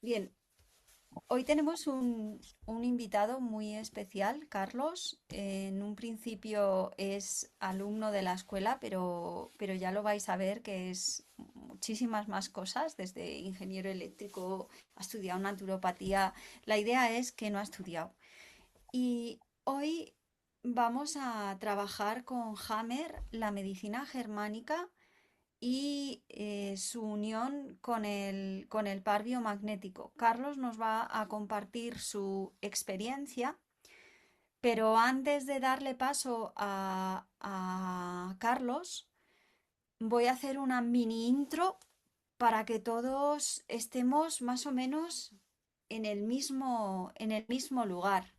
Bien, hoy tenemos un invitado muy especial, Carlos. En un principio es alumno de la escuela, pero ya lo vais a ver que es muchísimas más cosas, desde ingeniero eléctrico, ha estudiado naturopatía. La idea es que no ha estudiado. Y hoy vamos a trabajar con Hammer, la medicina germánica y su unión con el par biomagnético. Carlos nos va a compartir su experiencia, pero antes de darle paso a Carlos, voy a hacer una mini intro para que todos estemos más o menos en el mismo lugar.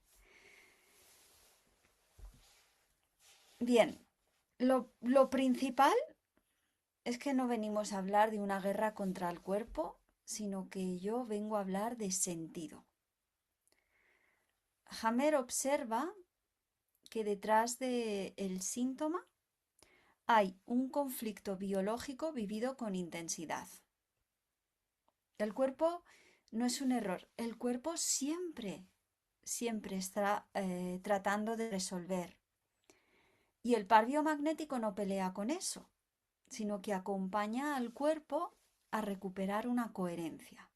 Bien, lo principal es que no venimos a hablar de una guerra contra el cuerpo, sino que yo vengo a hablar de sentido. Hammer observa que detrás del síntoma hay un conflicto biológico vivido con intensidad. El cuerpo no es un error, el cuerpo siempre está tratando de resolver. Y el par biomagnético no pelea con eso, sino que acompaña al cuerpo a recuperar una coherencia.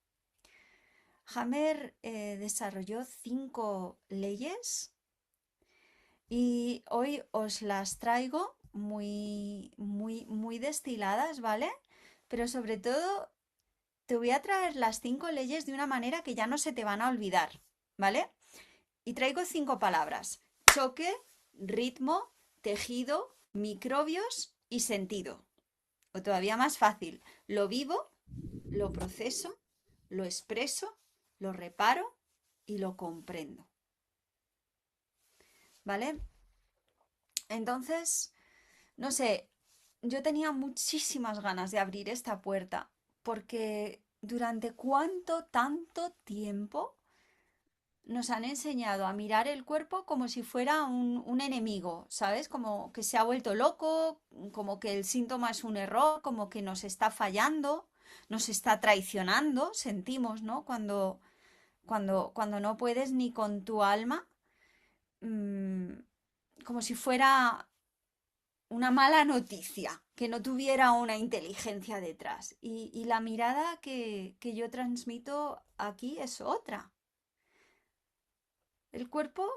Hammer desarrolló 5 leyes y hoy os las traigo muy destiladas, ¿vale? Pero sobre todo te voy a traer las 5 leyes de una manera que ya no se te van a olvidar, ¿vale? Y traigo 5 palabras: choque, ritmo, tejido, microbios y sentido. O todavía más fácil: lo vivo, lo proceso, lo expreso, lo reparo y lo comprendo, ¿vale? Entonces, no sé, yo tenía muchísimas ganas de abrir esta puerta porque durante tanto tiempo nos han enseñado a mirar el cuerpo como si fuera un enemigo, ¿sabes? Como que se ha vuelto loco, como que el síntoma es un error, como que nos está fallando, nos está traicionando, sentimos, ¿no? Cuando no puedes ni con tu alma, mm, como si fuera una mala noticia, que no tuviera una inteligencia detrás. Y la mirada que yo transmito aquí es otra. El cuerpo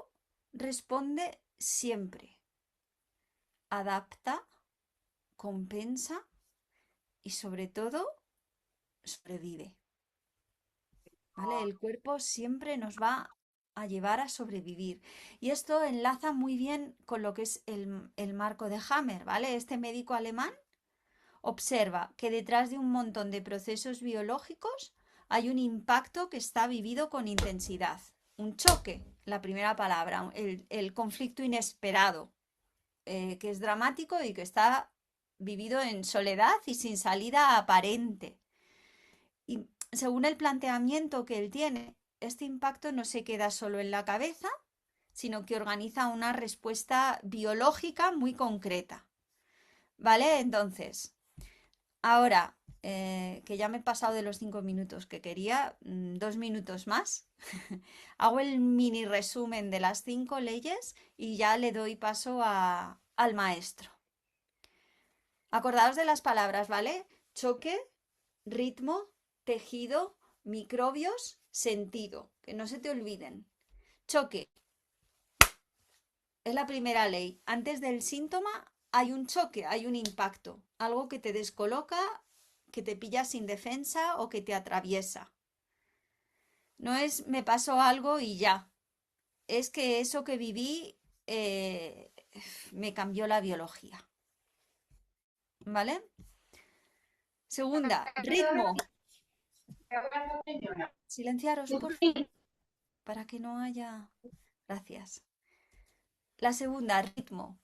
responde siempre, adapta, compensa y sobre todo sobrevive. ¿Vale? El cuerpo siempre nos va a llevar a sobrevivir. Y esto enlaza muy bien con lo que es el marco de Hammer, ¿vale? Este médico alemán observa que detrás de un montón de procesos biológicos hay un impacto que está vivido con intensidad. Un choque, la primera palabra, el conflicto inesperado, que es dramático y que está vivido en soledad y sin salida aparente. Y según el planteamiento que él tiene, este impacto no se queda solo en la cabeza, sino que organiza una respuesta biológica muy concreta. ¿Vale? Entonces, ahora que ya me he pasado de los 5 minutos que quería, 2 minutos más, hago el mini resumen de las 5 leyes y ya le doy paso al maestro. Acordaos de las palabras, ¿vale? Choque, ritmo, tejido, microbios, sentido. Que no se te olviden. Choque es la primera ley. Antes del síntoma hay un choque, hay un impacto. Algo que te descoloca, que te pilla sin defensa o que te atraviesa. No es me pasó algo y ya. Es que eso que viví eh, me cambió la biología. ¿Vale? Segunda, ritmo. Silenciaros, por favor, para que no haya... Gracias. La segunda, ritmo.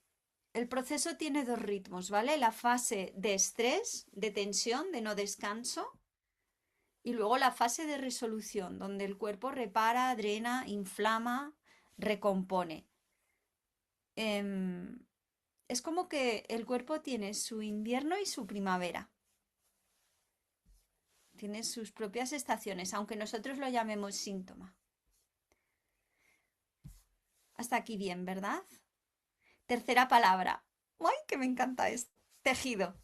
El proceso tiene 2 ritmos, ¿vale? La fase de estrés, de tensión, de no descanso, y luego la fase de resolución, donde el cuerpo repara, drena, inflama, recompone. Em, es como que el cuerpo tiene su invierno y su primavera. tiene sus propias estaciones, aunque nosotros lo llamemos síntoma. Hasta aquí bien, ¿verdad? Tercera palabra. ¡Ay, que me encanta esto! Tejido.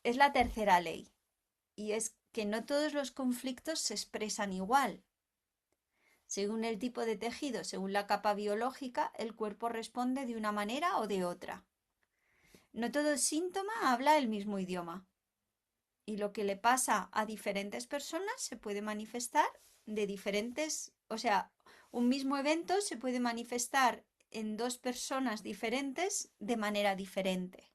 Es la tercera ley. Y es que no todos los conflictos se expresan igual. Según el tipo de tejido, según la capa biológica, el cuerpo responde de una manera o de otra. No todo síntoma habla el mismo idioma. Y lo que le pasa a diferentes personas se puede manifestar de diferentes, o sea, un mismo evento se puede manifestar en dos personas diferentes de manera diferente,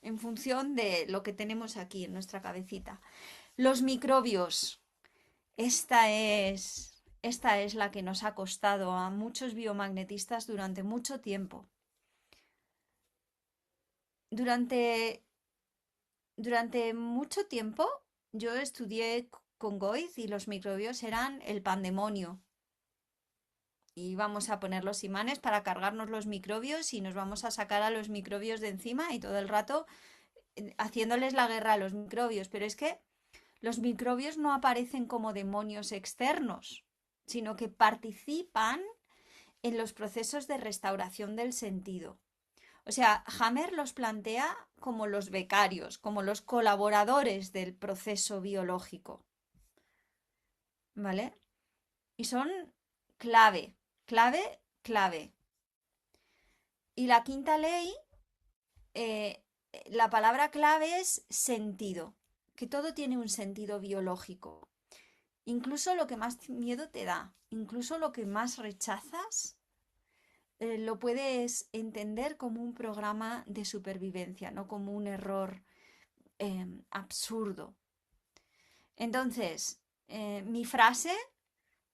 en función de lo que tenemos aquí en nuestra cabecita. Los microbios. Esta es la que nos ha costado a muchos biomagnetistas durante mucho tiempo. Durante, durante mucho tiempo yo estudié con Goiz y los microbios eran el pandemonio. Y vamos a poner los imanes para cargarnos los microbios y nos vamos a sacar a los microbios de encima y todo el rato haciéndoles la guerra a los microbios. Pero es que los microbios no aparecen como demonios externos, sino que participan en los procesos de restauración del sentido. O sea, Hammer los plantea como los becarios, como los colaboradores del proceso biológico, ¿vale? Y son clave, clave, clave. Y la quinta ley, eh, la palabra clave es sentido, que todo tiene un sentido biológico. Incluso lo que más miedo te da, incluso lo que más rechazas, lo puedes entender como un programa de supervivencia, no como un error absurdo. Entonces, mi frase,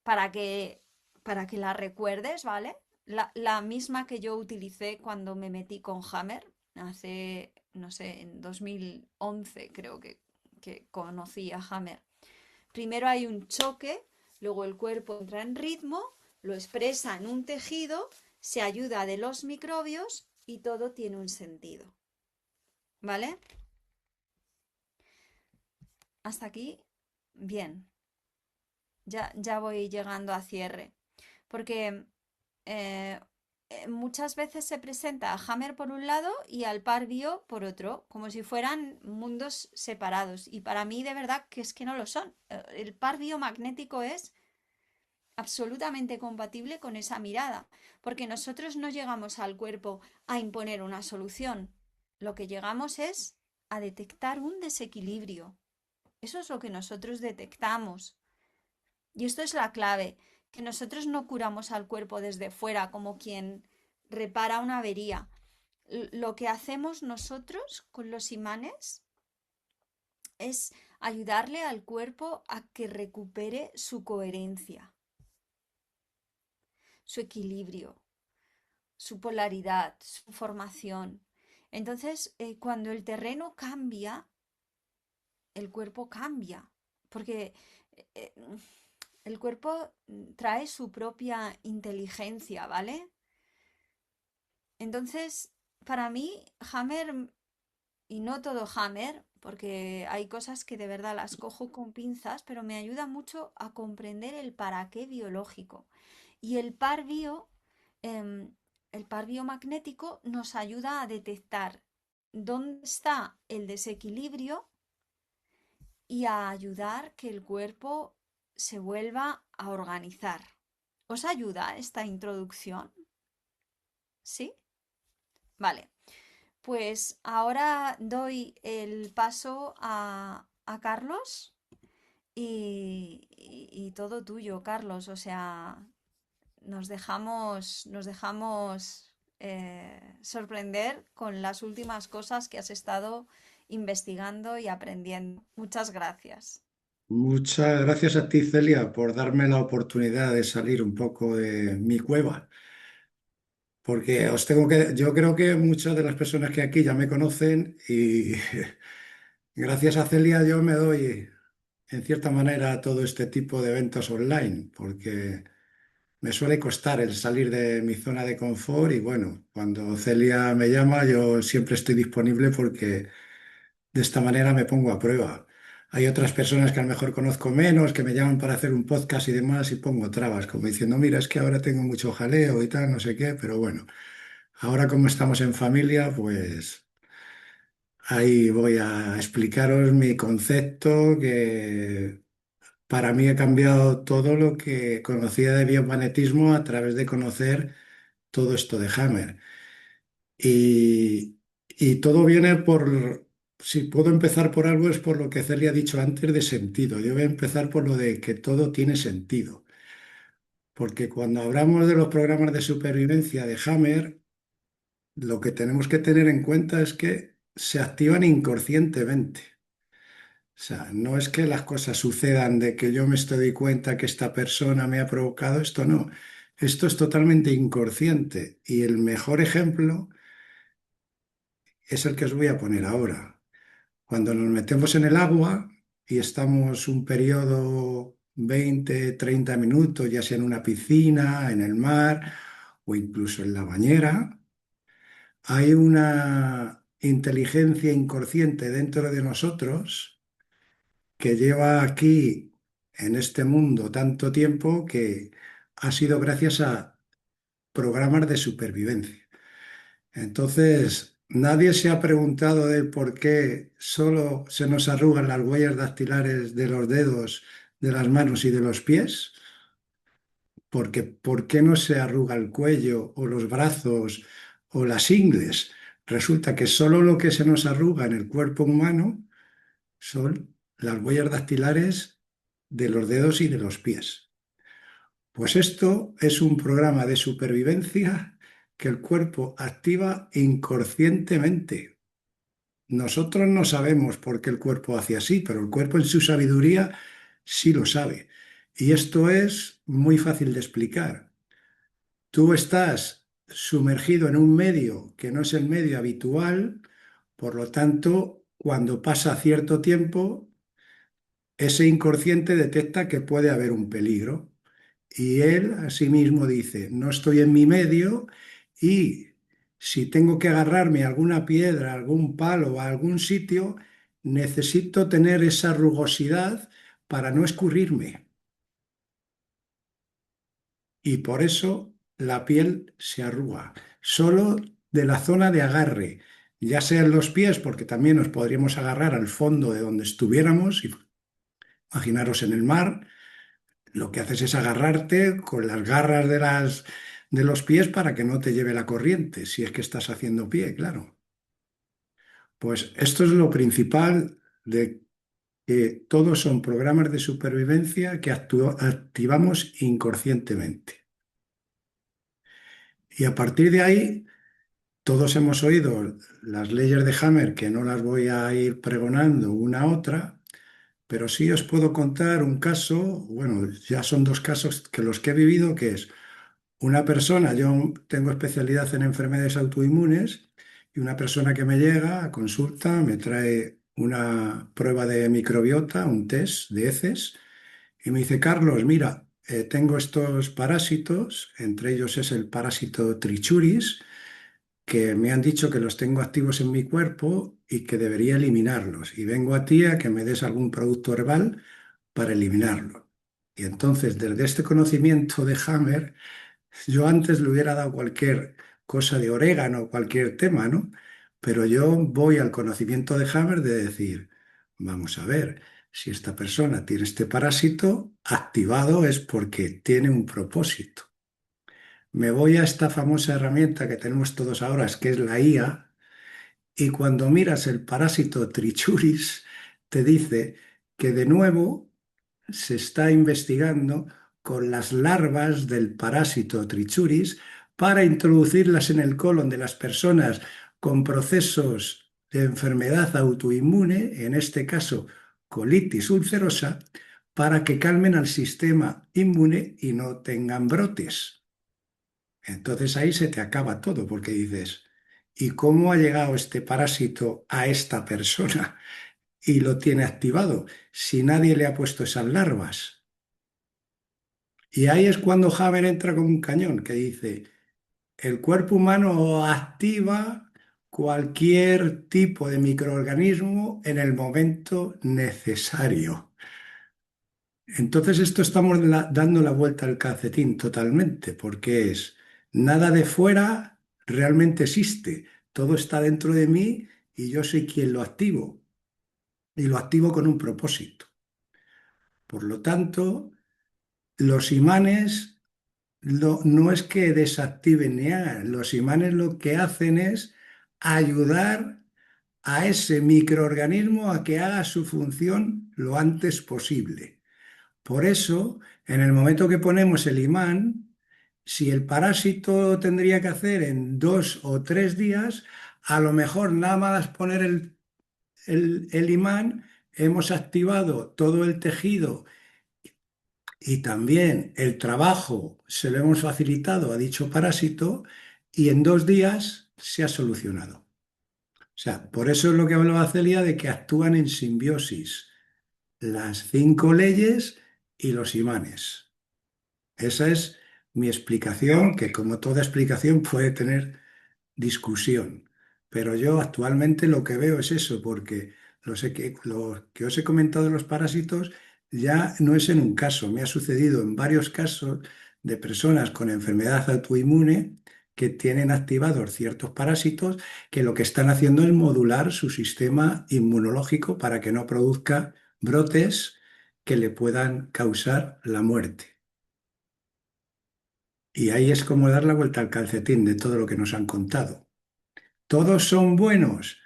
para que, para que la recuerdes, ¿vale? La misma que yo utilicé cuando me metí con Hammer, hace, no sé, en 2011 creo que conocí a Hammer. Primero hay un choque, luego el cuerpo entra en ritmo, lo expresa en un tejido, se ayuda de los microbios y todo tiene un sentido. ¿Vale? Hasta aquí, bien. Ya voy llegando a cierre. Porque eh, muchas veces se presenta a Hammer por un lado y al par bio por otro, como si fueran mundos separados. Y para mí, de verdad, que es que no lo son. El par biomagnético es absolutamente compatible con esa mirada, porque nosotros no llegamos al cuerpo a imponer una solución. Lo que llegamos es a detectar un desequilibrio. Eso es lo que nosotros detectamos. Y esto es la clave, que nosotros no curamos al cuerpo desde fuera como quien repara una avería. Lo que hacemos nosotros con los imanes es ayudarle al cuerpo a que recupere su coherencia, su equilibrio, su polaridad, su formación. Entonces, cuando el terreno cambia, el cuerpo cambia, porque eh, el cuerpo trae su propia inteligencia, ¿vale? Entonces, para mí, Hammer, y no todo Hammer, porque hay cosas que de verdad las cojo con pinzas, pero me ayuda mucho a comprender el para qué biológico. Y em, el par biomagnético nos ayuda a detectar dónde está el desequilibrio y a ayudar que el cuerpo se vuelva a organizar. ¿Os ayuda esta introducción? ¿Sí? Vale. Pues ahora doy el paso a Carlos y todo tuyo, Carlos. O sea, nos dejamos sorprender con las últimas cosas que has estado investigando y aprendiendo. Muchas gracias. Muchas gracias a ti, Celia, por darme la oportunidad de salir un poco de mi cueva, porque yo creo que muchas de las personas que aquí ya me conocen y gracias a Celia yo me doy, en cierta manera, a todo este tipo de eventos online, porque me suele costar el salir de mi zona de confort y bueno, cuando Celia me llama yo siempre estoy disponible porque De esta manera me pongo a prueba. Hay otras personas que a lo mejor conozco menos, que me llaman para hacer un podcast y demás y pongo trabas, como diciendo, mira, es que ahora tengo mucho jaleo y tal, no sé qué, pero bueno, ahora como estamos en familia, pues ahí voy a explicaros mi concepto, que para mí ha cambiado todo lo que conocía de biomagnetismo a través de conocer todo esto de Hammer. Y todo viene por, si puedo empezar por algo, es por lo que Celia ha dicho antes de sentido. Yo voy a empezar por lo de que todo tiene sentido. Porque cuando hablamos de los programas de supervivencia de Hammer, lo que tenemos que tener en cuenta es que se activan inconscientemente. O sea, no es que las cosas sucedan de que yo me estoy cuenta que esta persona me ha provocado esto, no. Esto es totalmente inconsciente. Y el mejor ejemplo es el que os voy a poner ahora. Cuando nos metemos en el agua y estamos un periodo 20, 30 minutos, ya sea en una piscina, en el mar o incluso en la bañera, hay una inteligencia inconsciente dentro de nosotros que lleva aquí en este mundo tanto tiempo que ha sido gracias a programas de supervivencia. Entonces, nadie se ha preguntado de por qué solo se nos arrugan las huellas dactilares de los dedos, de las manos y de los pies, porque ¿por qué no se arruga el cuello o los brazos o las ingles? Resulta que solo lo que se nos arruga en el cuerpo humano son las huellas dactilares de los dedos y de los pies. Pues esto es un programa de supervivencia que el cuerpo activa inconscientemente. Nosotros no sabemos por qué el cuerpo hace así, pero el cuerpo en su sabiduría sí lo sabe. Y esto es muy fácil de explicar. Tú estás sumergido en un medio que no es el medio habitual, por lo tanto, cuando pasa cierto tiempo, ese inconsciente detecta que puede haber un peligro. Y él asimismo dice, no estoy en mi medio y si tengo que agarrarme a alguna piedra, a algún palo o a algún sitio, necesito tener esa rugosidad para no escurrirme. Y por eso la piel se arruga, solo de la zona de agarre, ya sea en los pies, porque también nos podríamos agarrar al fondo de donde estuviéramos, imaginaros en el mar. Lo que haces es agarrarte con las garras de los pies para que no te lleve la corriente, si es que estás haciendo pie, claro. Pues esto es lo principal de que todos son programas de supervivencia que activamos inconscientemente. Y a partir de ahí, todos hemos oído las leyes de Hammer, que no las voy a ir pregonando una a otra, pero sí os puedo contar un caso, bueno, ya son dos casos que los que he vivido, que es una persona, yo tengo especialidad en enfermedades autoinmunes y una persona que me llega a consulta me trae una prueba de microbiota, un test de heces y me dice, Carlos, mira, tengo estos parásitos, entre ellos es el parásito Trichuris, que me han dicho que los tengo activos en mi cuerpo y que debería eliminarlos. Y vengo a ti a que me des algún producto herbal para eliminarlo. Y entonces, desde este conocimiento de Hammer, yo antes le hubiera dado cualquier cosa de orégano, cualquier tema, ¿no? Pero yo voy al conocimiento de Hammer de decir, vamos a ver, si esta persona tiene este parásito activado es porque tiene un propósito. Me voy a esta famosa herramienta que tenemos todos ahora, que es la IA, y cuando miras el parásito Trichuris, te dice que de nuevo se está investigando con las larvas del parásito Trichuris para introducirlas en el colon de las personas con procesos de enfermedad autoinmune, en este caso colitis ulcerosa, para que calmen al sistema inmune y no tengan brotes. Entonces ahí se te acaba todo porque dices, ¿y cómo ha llegado este parásito a esta persona y lo tiene activado si nadie le ha puesto esas larvas? Y ahí es cuando Haber entra como un cañón, que dice, el cuerpo humano activa cualquier tipo de microorganismo en el momento necesario. Entonces esto estamos dando la vuelta al calcetín totalmente, porque es nada de fuera realmente existe, todo está dentro de mí y yo soy quien lo activo y lo activo con un propósito. Por lo tanto, los imanes no es que desactiven ni hagan, los imanes lo que hacen es ayudar a ese microorganismo a que haga su función lo antes posible. Por eso, en el momento que ponemos el imán, si el parásito tendría que hacer en 2 o 3 días, a lo mejor nada más poner el imán, hemos activado todo el tejido y también el trabajo se lo hemos facilitado a dicho parásito y en 2 días se ha solucionado. O sea, por eso es lo que hablaba Celia de que actúan en simbiosis las 5 leyes y los imanes. Esa es mi explicación, que como toda explicación puede tener discusión. Pero yo actualmente lo que veo es eso, porque lo que os he comentado de los parásitos ya no es en un caso, me ha sucedido en varios casos de personas con enfermedad autoinmune que tienen activados ciertos parásitos que lo que están haciendo es modular su sistema inmunológico para que no produzca brotes que le puedan causar la muerte. Y ahí es como dar la vuelta al calcetín de todo lo que nos han contado. ¿Todos son buenos?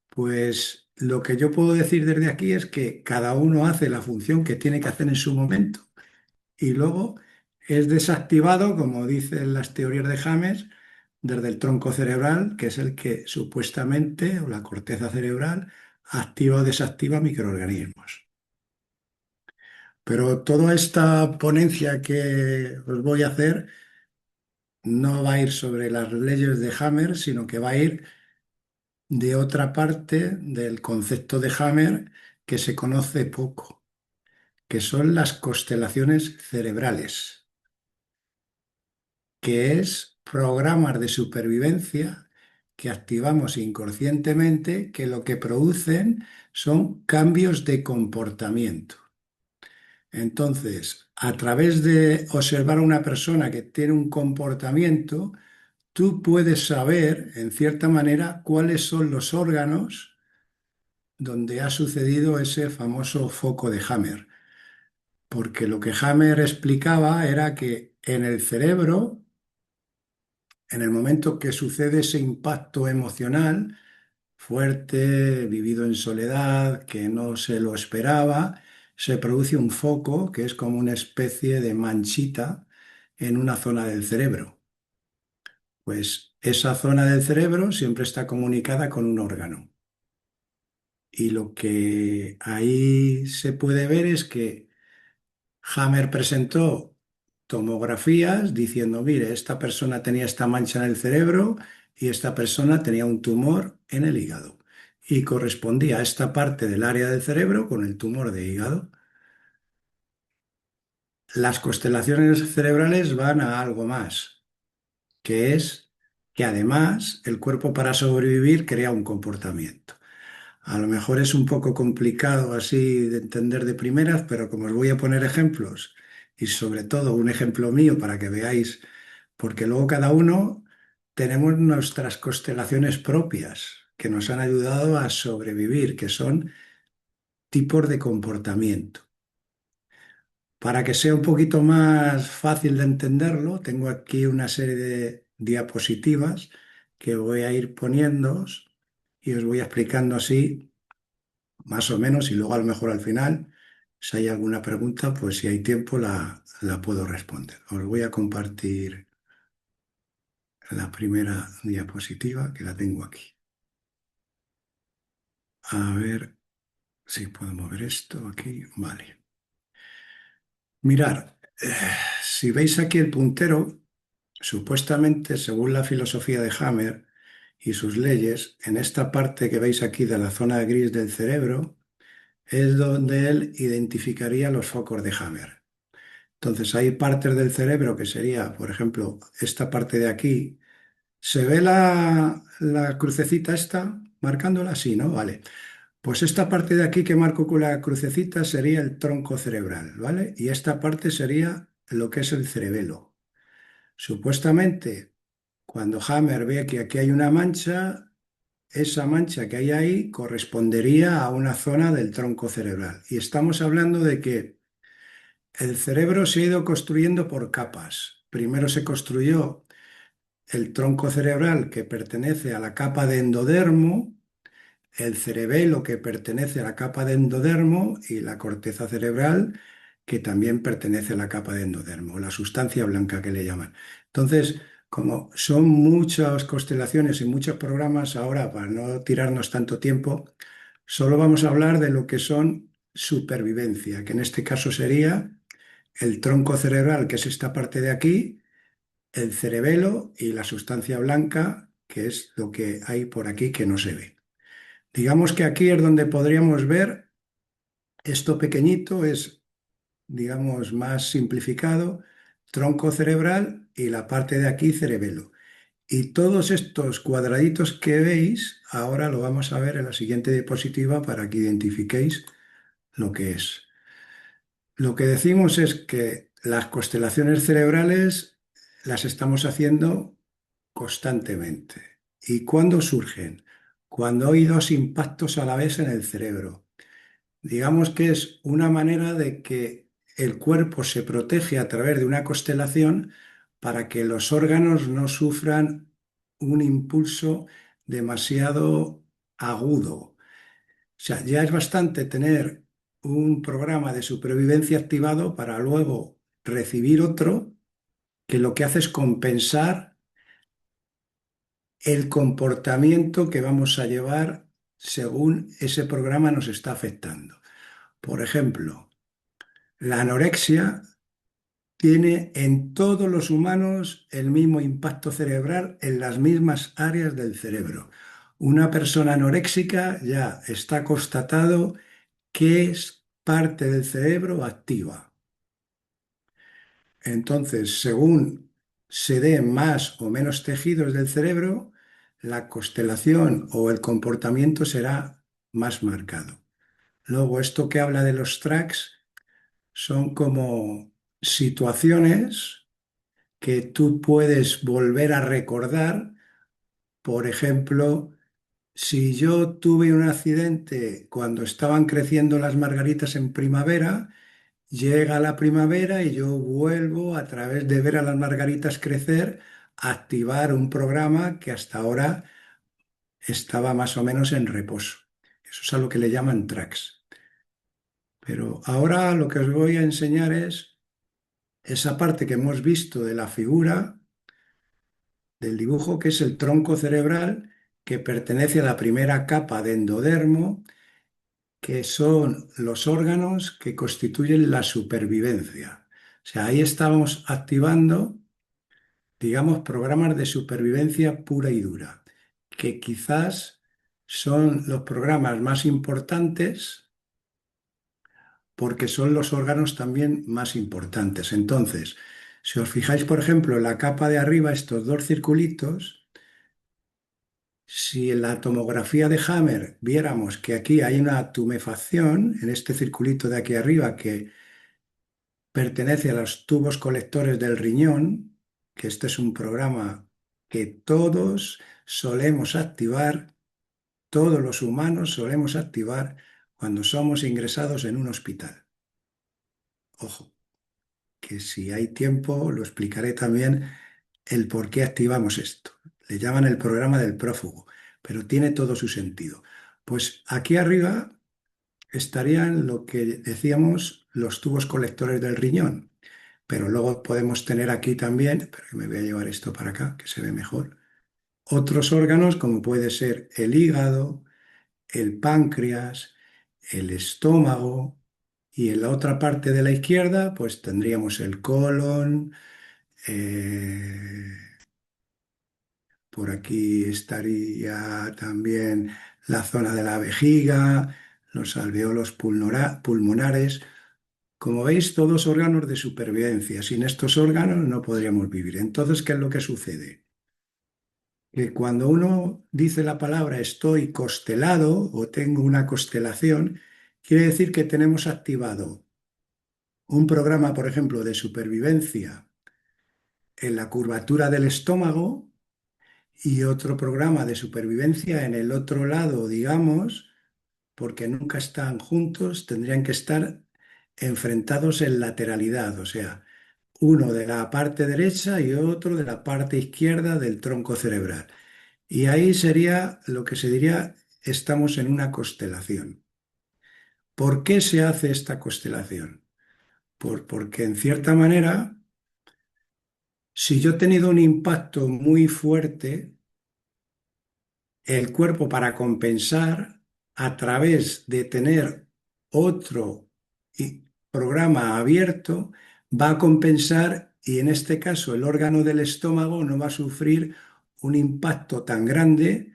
Pues lo que yo puedo decir desde aquí es que cada uno hace la función que tiene que hacer en su momento y luego es desactivado, como dicen las teorías de James, desde el tronco cerebral, que es el que supuestamente, o la corteza cerebral, activa o desactiva microorganismos. Pero toda esta ponencia que os voy a hacer no va a ir sobre las leyes de Hammer, sino que va a ir de otra parte del concepto de Hammer que se conoce poco, que son las constelaciones cerebrales, que es programas de supervivencia que activamos inconscientemente que lo que producen son cambios de comportamiento. Entonces, a través de observar a una persona que tiene un comportamiento, tú puedes saber, en cierta manera, cuáles son los órganos donde ha sucedido ese famoso foco de Hammer. Porque lo que Hammer explicaba era que en el cerebro, en el momento que sucede ese impacto emocional fuerte, vivido en soledad, que no se lo esperaba, se produce un foco que es como una especie de manchita en una zona del cerebro. Pues esa zona del cerebro siempre está comunicada con un órgano. Y lo que ahí se puede ver es que Hammer presentó tomografías diciendo, mire, esta persona tenía esta mancha en el cerebro y esta persona tenía un tumor en el hígado. Y correspondía a esta parte del área del cerebro con el tumor de hígado. Las constelaciones cerebrales van a algo más, que es que además el cuerpo para sobrevivir crea un comportamiento. A lo mejor es un poco complicado así de entender de primeras, pero como os voy a poner ejemplos y sobre todo un ejemplo mío para que veáis, porque luego cada uno tenemos nuestras constelaciones propias que nos han ayudado a sobrevivir, que son tipos de comportamiento. Para que sea un poquito más fácil de entenderlo, tengo aquí una serie de diapositivas que voy a ir poniéndoos y os voy explicando así más o menos, y luego a lo mejor al final, si hay alguna pregunta, pues si hay tiempo la puedo responder. Os voy a compartir la primera diapositiva, que la tengo aquí. A ver si puedo mover esto aquí. Vale. Mirar, si veis aquí el puntero, supuestamente, según la filosofía de Hammer y sus leyes, en esta parte que veis aquí de la zona gris del cerebro, es donde él identificaría los focos de Hammer. Entonces hay partes del cerebro que sería, por ejemplo, esta parte de aquí ¿Se ve la crucecita esta marcándola? Sí, ¿no? Vale. Pues esta parte de aquí que marco con la crucecita sería el tronco cerebral, ¿vale? Y esta parte sería lo que es el cerebelo. Supuestamente, cuando Hammer ve que aquí hay una mancha, esa mancha que hay ahí correspondería a una zona del tronco cerebral. Y estamos hablando de que el cerebro se ha ido construyendo por capas. Primero se construyó el tronco cerebral que pertenece a la capa de endodermo, el cerebelo que pertenece a la capa de endodermo y la corteza cerebral que también pertenece a la capa de endodermo, la sustancia blanca que le llaman. Entonces, como son muchas constelaciones y muchos programas, ahora para no tirarnos tanto tiempo, solo vamos a hablar de lo que son supervivencia, que en este caso sería el tronco cerebral, que es esta parte de aquí, el cerebelo y la sustancia blanca, que es lo que hay por aquí que no se ve. Digamos que aquí es donde podríamos ver esto pequeñito, es, digamos, más simplificado, tronco cerebral y la parte de aquí cerebelo. Y todos estos cuadraditos que veis, ahora lo vamos a ver en la siguiente diapositiva para que identifiquéis lo que es. Lo que decimos es que las constelaciones cerebrales las estamos haciendo constantemente. ¿Y cuándo surgen? Cuando hay dos impactos a la vez en el cerebro. Digamos que es una manera de que el cuerpo se protege a través de una constelación para que los órganos no sufran un impulso demasiado agudo. O sea, ya es bastante tener un programa de supervivencia activado para luego recibir otro que lo que hace es compensar el comportamiento que vamos a llevar según ese programa nos está afectando. Por ejemplo, la anorexia tiene en todos los humanos el mismo impacto cerebral en las mismas áreas del cerebro. Una persona anoréxica ya está constatado que es parte del cerebro activa. Entonces, según se den más o menos tejidos del cerebro, la constelación o el comportamiento será más marcado. Luego, esto que habla de los tracks son como situaciones que tú puedes volver a recordar. Por ejemplo, si yo tuve un accidente cuando estaban creciendo las margaritas en primavera, llega la primavera y yo vuelvo a través de ver a las margaritas crecer, a activar un programa que hasta ahora estaba más o menos en reposo. Eso es a lo que le llaman tracks. Pero ahora lo que os voy a enseñar es esa parte que hemos visto de la figura del dibujo, que es el tronco cerebral, que pertenece a la primera capa de endodermo, que son los órganos que constituyen la supervivencia. O sea, ahí estamos activando, digamos, programas de supervivencia pura y dura, que quizás son los programas más importantes porque son los órganos también más importantes. Entonces, si os fijáis, por ejemplo, en la capa de arriba, estos dos circulitos, si en la tomografía de Hammer viéramos que aquí hay una tumefacción en este circulito de aquí arriba que pertenece a los tubos colectores del riñón, que este es un programa que todos solemos activar, todos los humanos solemos activar cuando somos ingresados en un hospital. Ojo, que si hay tiempo lo explicaré también el por qué activamos esto. Le llaman el programa del prófugo, pero tiene todo su sentido. Pues aquí arriba estarían lo que decíamos los tubos colectores del riñón, pero luego podemos tener aquí también, pero que me voy a llevar esto para acá, que se ve mejor, otros órganos como puede ser el hígado, el páncreas, el estómago y en la otra parte de la izquierda pues tendríamos el colon, eh, por aquí estaría también la zona de la vejiga, los alveolos pulmonares. Como veis, todos órganos de supervivencia. Sin estos órganos no podríamos vivir. Entonces, ¿qué es lo que sucede? que cuando uno dice la palabra estoy constelado o tengo una constelación, quiere decir que tenemos activado un programa, por ejemplo, de supervivencia en la curvatura del estómago y otro programa de supervivencia en el otro lado, digamos, porque nunca están juntos, tendrían que estar enfrentados en lateralidad, o sea, uno de la parte derecha y otro de la parte izquierda del tronco cerebral. Y ahí sería lo que se diría, estamos en una constelación. ¿Por qué se hace esta constelación? Porque en cierta manera, si yo he tenido un impacto muy fuerte, el cuerpo para compensar a través de tener otro programa abierto va a compensar y en este caso el órgano del estómago no va a sufrir un impacto tan grande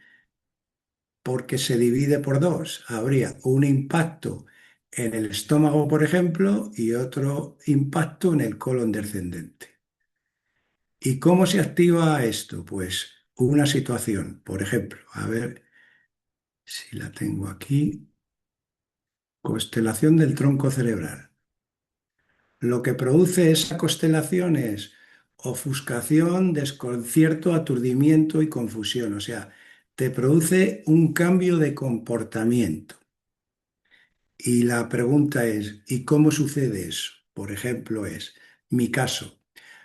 porque se divide por dos. Habría un impacto en el estómago, por ejemplo, y otro impacto en el colon descendente. ¿Y cómo se activa esto? Pues una situación, por ejemplo, a ver si la tengo aquí, constelación del tronco cerebral. Lo que produce esa constelación es ofuscación, desconcierto, aturdimiento y confusión. O sea, te produce un cambio de comportamiento. Y la pregunta es, ¿y cómo sucede eso? Por ejemplo, es mi caso.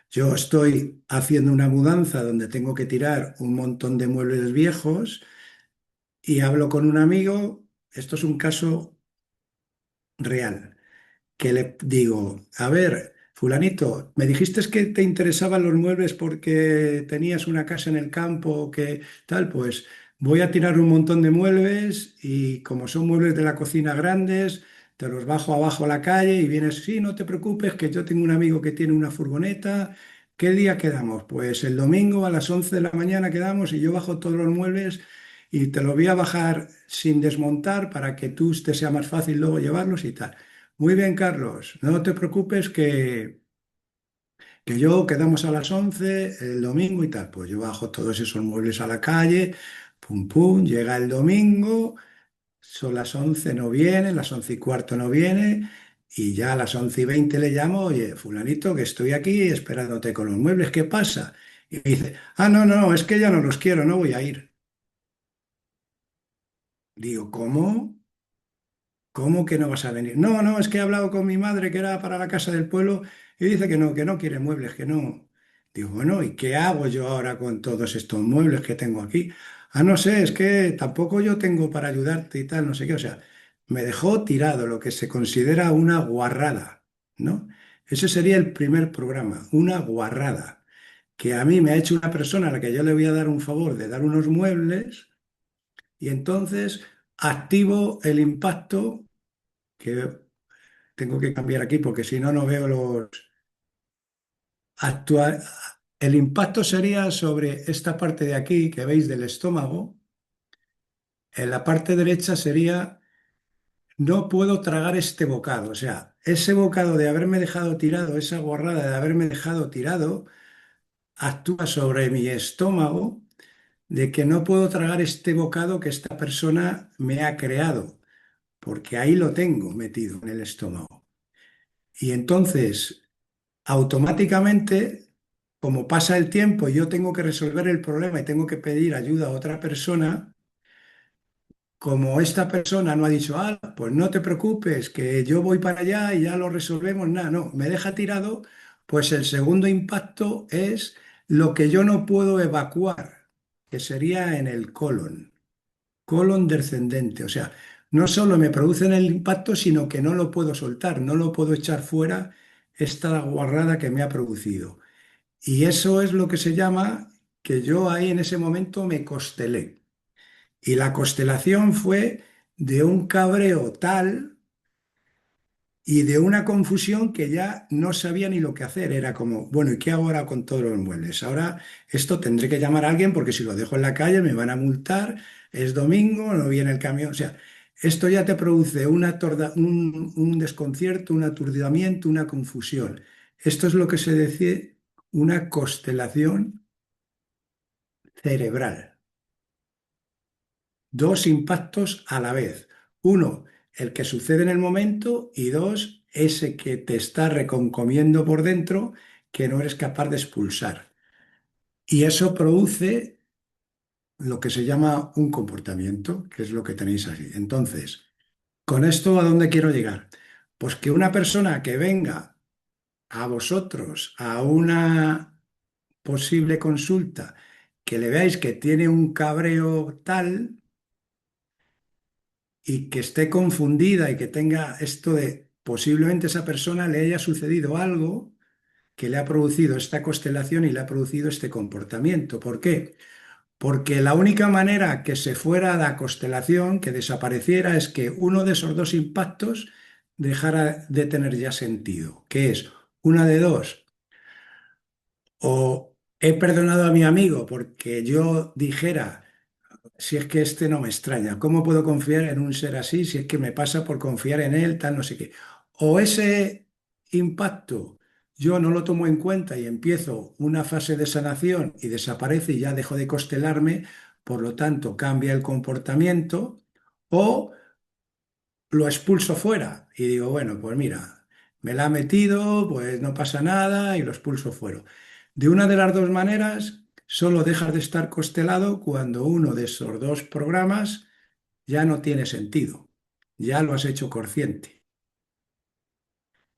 Yo estoy haciendo una mudanza donde tengo que tirar un montón de muebles viejos y hablo con un amigo. Esto es un caso real, que le digo, a ver, fulanito, me dijiste que te interesaban los muebles porque tenías una casa en el campo, que tal, pues voy a tirar un montón de muebles y como son muebles de la cocina grandes, te los bajo abajo a la calle y vienes, sí, no te preocupes, que yo tengo un amigo que tiene una furgoneta. ¿Qué día quedamos? Pues el domingo a las 11 de la mañana quedamos y yo bajo todos los muebles y te los voy a bajar sin desmontar para que tú te sea más fácil luego llevarlos y tal. Muy bien, Carlos, no te preocupes que yo quedamos a las 11 el domingo y tal. Pues yo bajo todos esos muebles a la calle, pum, pum, llega el domingo, son las 11 no viene, las 11:15 no viene, y ya a las 11:20 le llamo, oye, fulanito, que estoy aquí esperándote con los muebles, ¿qué pasa? Y me dice, ah, no, no, es que ya no los quiero, no voy a ir. Digo, ¿cómo? ¿Cómo que no vas a venir? No, no, es que he hablado con mi madre que era para la casa del pueblo y dice que no quiere muebles, que no. Digo, bueno, ¿y qué hago yo ahora con todos estos muebles que tengo aquí? Ah, no sé, es que tampoco yo tengo para ayudarte y tal, no sé qué. O sea, me dejó tirado lo que se considera una guarrada, ¿no? Ese sería el primer programa, una guarrada, que a mí me ha hecho una persona a la que yo le voy a dar un favor de dar unos muebles y entonces activo el impacto que tengo que cambiar aquí porque si no, no veo los actual. El impacto sería sobre esta parte de aquí que veis del estómago. En la parte derecha sería no puedo tragar este bocado. O sea, ese bocado de haberme dejado tirado, esa borrada de haberme dejado tirado, actúa sobre mi estómago de que no puedo tragar este bocado que esta persona me ha creado, porque ahí lo tengo metido en el estómago. Y entonces automáticamente, como pasa el tiempo y yo tengo que resolver el problema y tengo que pedir ayuda a otra persona, como esta persona no ha dicho, ah, pues no te preocupes, que yo voy para allá y ya lo resolvemos, nada, no, me deja tirado, pues el segundo impacto es lo que yo no puedo evacuar, que sería en el colon, colon descendente, o sea, no solo me producen el impacto, sino que no lo puedo soltar, no lo puedo echar fuera esta guarrada que me ha producido. Y eso es lo que se llama que yo ahí en ese momento me constelé. Y la constelación fue de un cabreo tal y de una confusión que ya no sabía ni lo que hacer. Era como, bueno, ¿y qué hago ahora con todos los muebles? Ahora esto tendré que llamar a alguien porque si lo dejo en la calle me van a multar, es domingo, no viene el camión. O sea, esto ya te produce un desconcierto, un aturdimiento, una confusión. Esto es lo que se decía una constelación cerebral. Dos impactos a la vez. Uno, el que sucede en el momento y dos, ese que te está reconcomiendo por dentro que no eres capaz de expulsar. Y eso produce lo que se llama un comportamiento, que es lo que tenéis así. Entonces, ¿con esto a dónde quiero llegar? Pues que una persona que venga a vosotros a una posible consulta, que le veáis que tiene un cabreo tal y que esté confundida y que tenga esto de posiblemente esa persona le haya sucedido algo que le ha producido esta constelación y le ha producido este comportamiento. ¿Por qué? Porque la única manera que se fuera la constelación, que desapareciera, es que uno de esos dos impactos dejara de tener ya sentido, que es una de dos: o he perdonado a mi amigo porque yo dijera, si es que este no me extraña, ¿cómo puedo confiar en un ser así si es que me pasa por confiar en él, tal, no sé qué? O ese impacto yo no lo tomo en cuenta y empiezo una fase de sanación y desaparece y ya dejo de constelarme, por lo tanto cambia el comportamiento, o lo expulso fuera y digo, bueno, pues mira, me la ha metido, pues no pasa nada y lo expulso fuera. De una de las dos maneras, solo dejas de estar constelado cuando uno de esos dos programas ya no tiene sentido, ya lo has hecho consciente.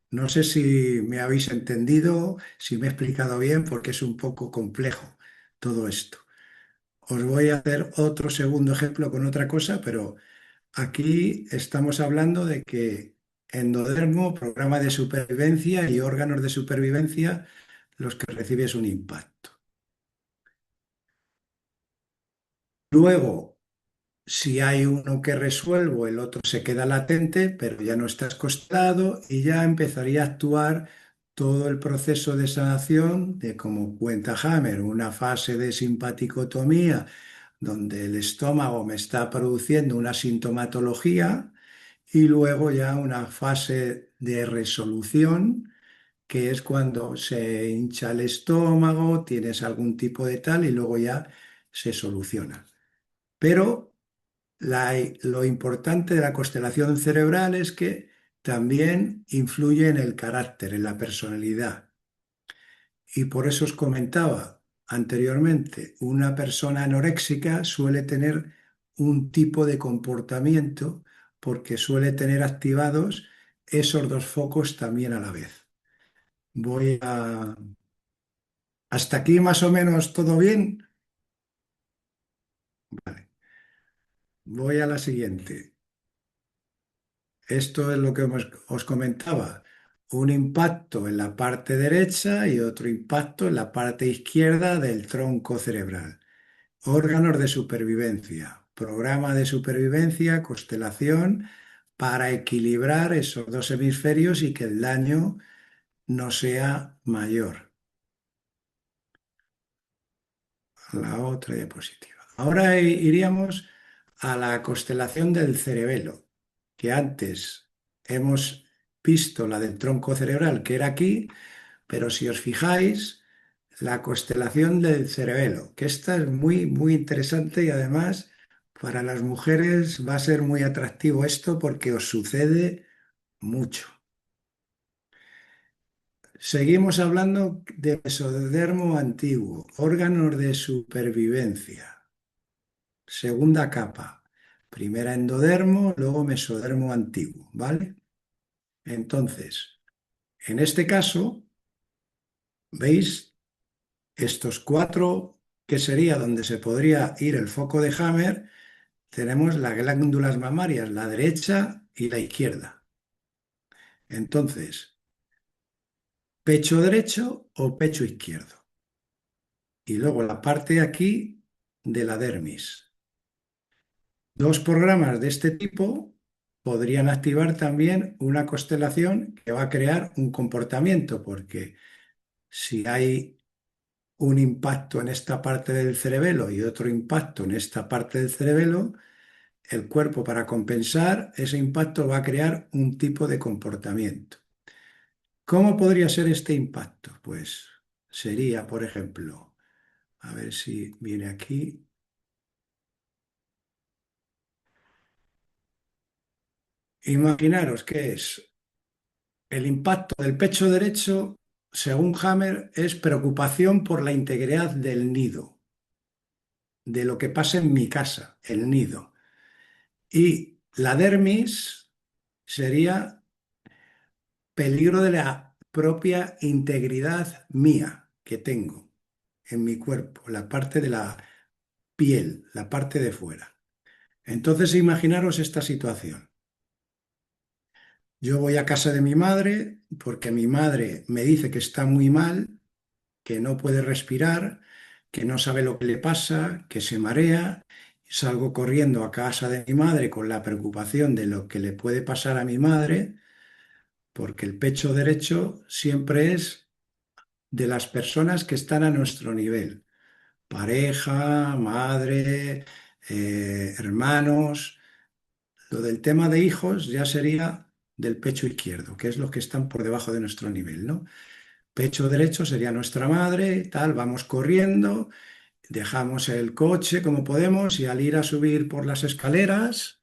No sé si me habéis entendido, si me he explicado bien, porque es un poco complejo todo esto. Os voy a hacer otro segundo ejemplo con otra cosa, pero aquí estamos hablando de que endodermo, programa de supervivencia y órganos de supervivencia, los que recibes un impacto. Luego, si hay uno que resuelvo, el otro se queda latente, pero ya no estás constelado y ya empezaría a actuar todo el proceso de sanación de, como cuenta Hammer, una fase de simpaticotomía donde el estómago me está produciendo una sintomatología y luego ya una fase de resolución, que es cuando se hincha el estómago, tienes algún tipo de tal y luego ya se soluciona. Pero lo importante de la constelación cerebral es que también influye en el carácter, en la personalidad. Y por eso os comentaba anteriormente, una persona anoréxica suele tener un tipo de comportamiento porque suele tener activados esos dos focos también a la vez. Voy a... ¿Hasta aquí más o menos todo bien? Vale. Voy a la siguiente. Esto es lo que os comentaba. Un impacto en la parte derecha y otro impacto en la parte izquierda del tronco cerebral. Órganos de supervivencia, programa de supervivencia, constelación, para equilibrar esos dos hemisferios y que el daño no sea mayor. La otra diapositiva. Ahora iríamos a la constelación del cerebelo, que antes hemos visto la del tronco cerebral, que era aquí, pero si os fijáis, la constelación del cerebelo, que esta es muy, muy interesante y además para las mujeres va a ser muy atractivo esto porque os sucede mucho. Seguimos hablando de mesodermo antiguo, órganos de supervivencia. Segunda capa, primera endodermo, luego mesodermo antiguo, ¿vale? Entonces, en este caso, ¿veis? Estos cuatro, que sería donde se podría ir el foco de Hammer, tenemos las glándulas mamarias, la derecha y la izquierda. Entonces, pecho derecho o pecho izquierdo. Y luego la parte de aquí de la dermis. Dos programas de este tipo podrían activar también una constelación que va a crear un comportamiento, porque si hay un impacto en esta parte del cerebelo y otro impacto en esta parte del cerebelo, el cuerpo, para compensar ese impacto, va a crear un tipo de comportamiento. ¿Cómo podría ser este impacto? Pues sería, por ejemplo, A ver si viene aquí. Imaginaros que es el impacto del pecho derecho, según Hammer, es preocupación por la integridad del nido, de lo que pasa en mi casa, el nido. Y la dermis sería peligro de la propia integridad mía que tengo en mi cuerpo, la parte de la piel, la parte de fuera. Entonces, imaginaros esta situación. Yo voy a casa de mi madre porque mi madre me dice que está muy mal, que no puede respirar, que no sabe lo que le pasa, que se marea. Salgo corriendo a casa de mi madre con la preocupación de lo que le puede pasar a mi madre, porque el pecho derecho siempre es de las personas que están a nuestro nivel. Pareja, madre, hermanos. Lo del tema de hijos ya sería del pecho izquierdo, que es los que están por debajo de nuestro nivel, ¿no? Pecho derecho sería nuestra madre, tal, vamos corriendo, dejamos el coche como podemos y al ir a subir por las escaleras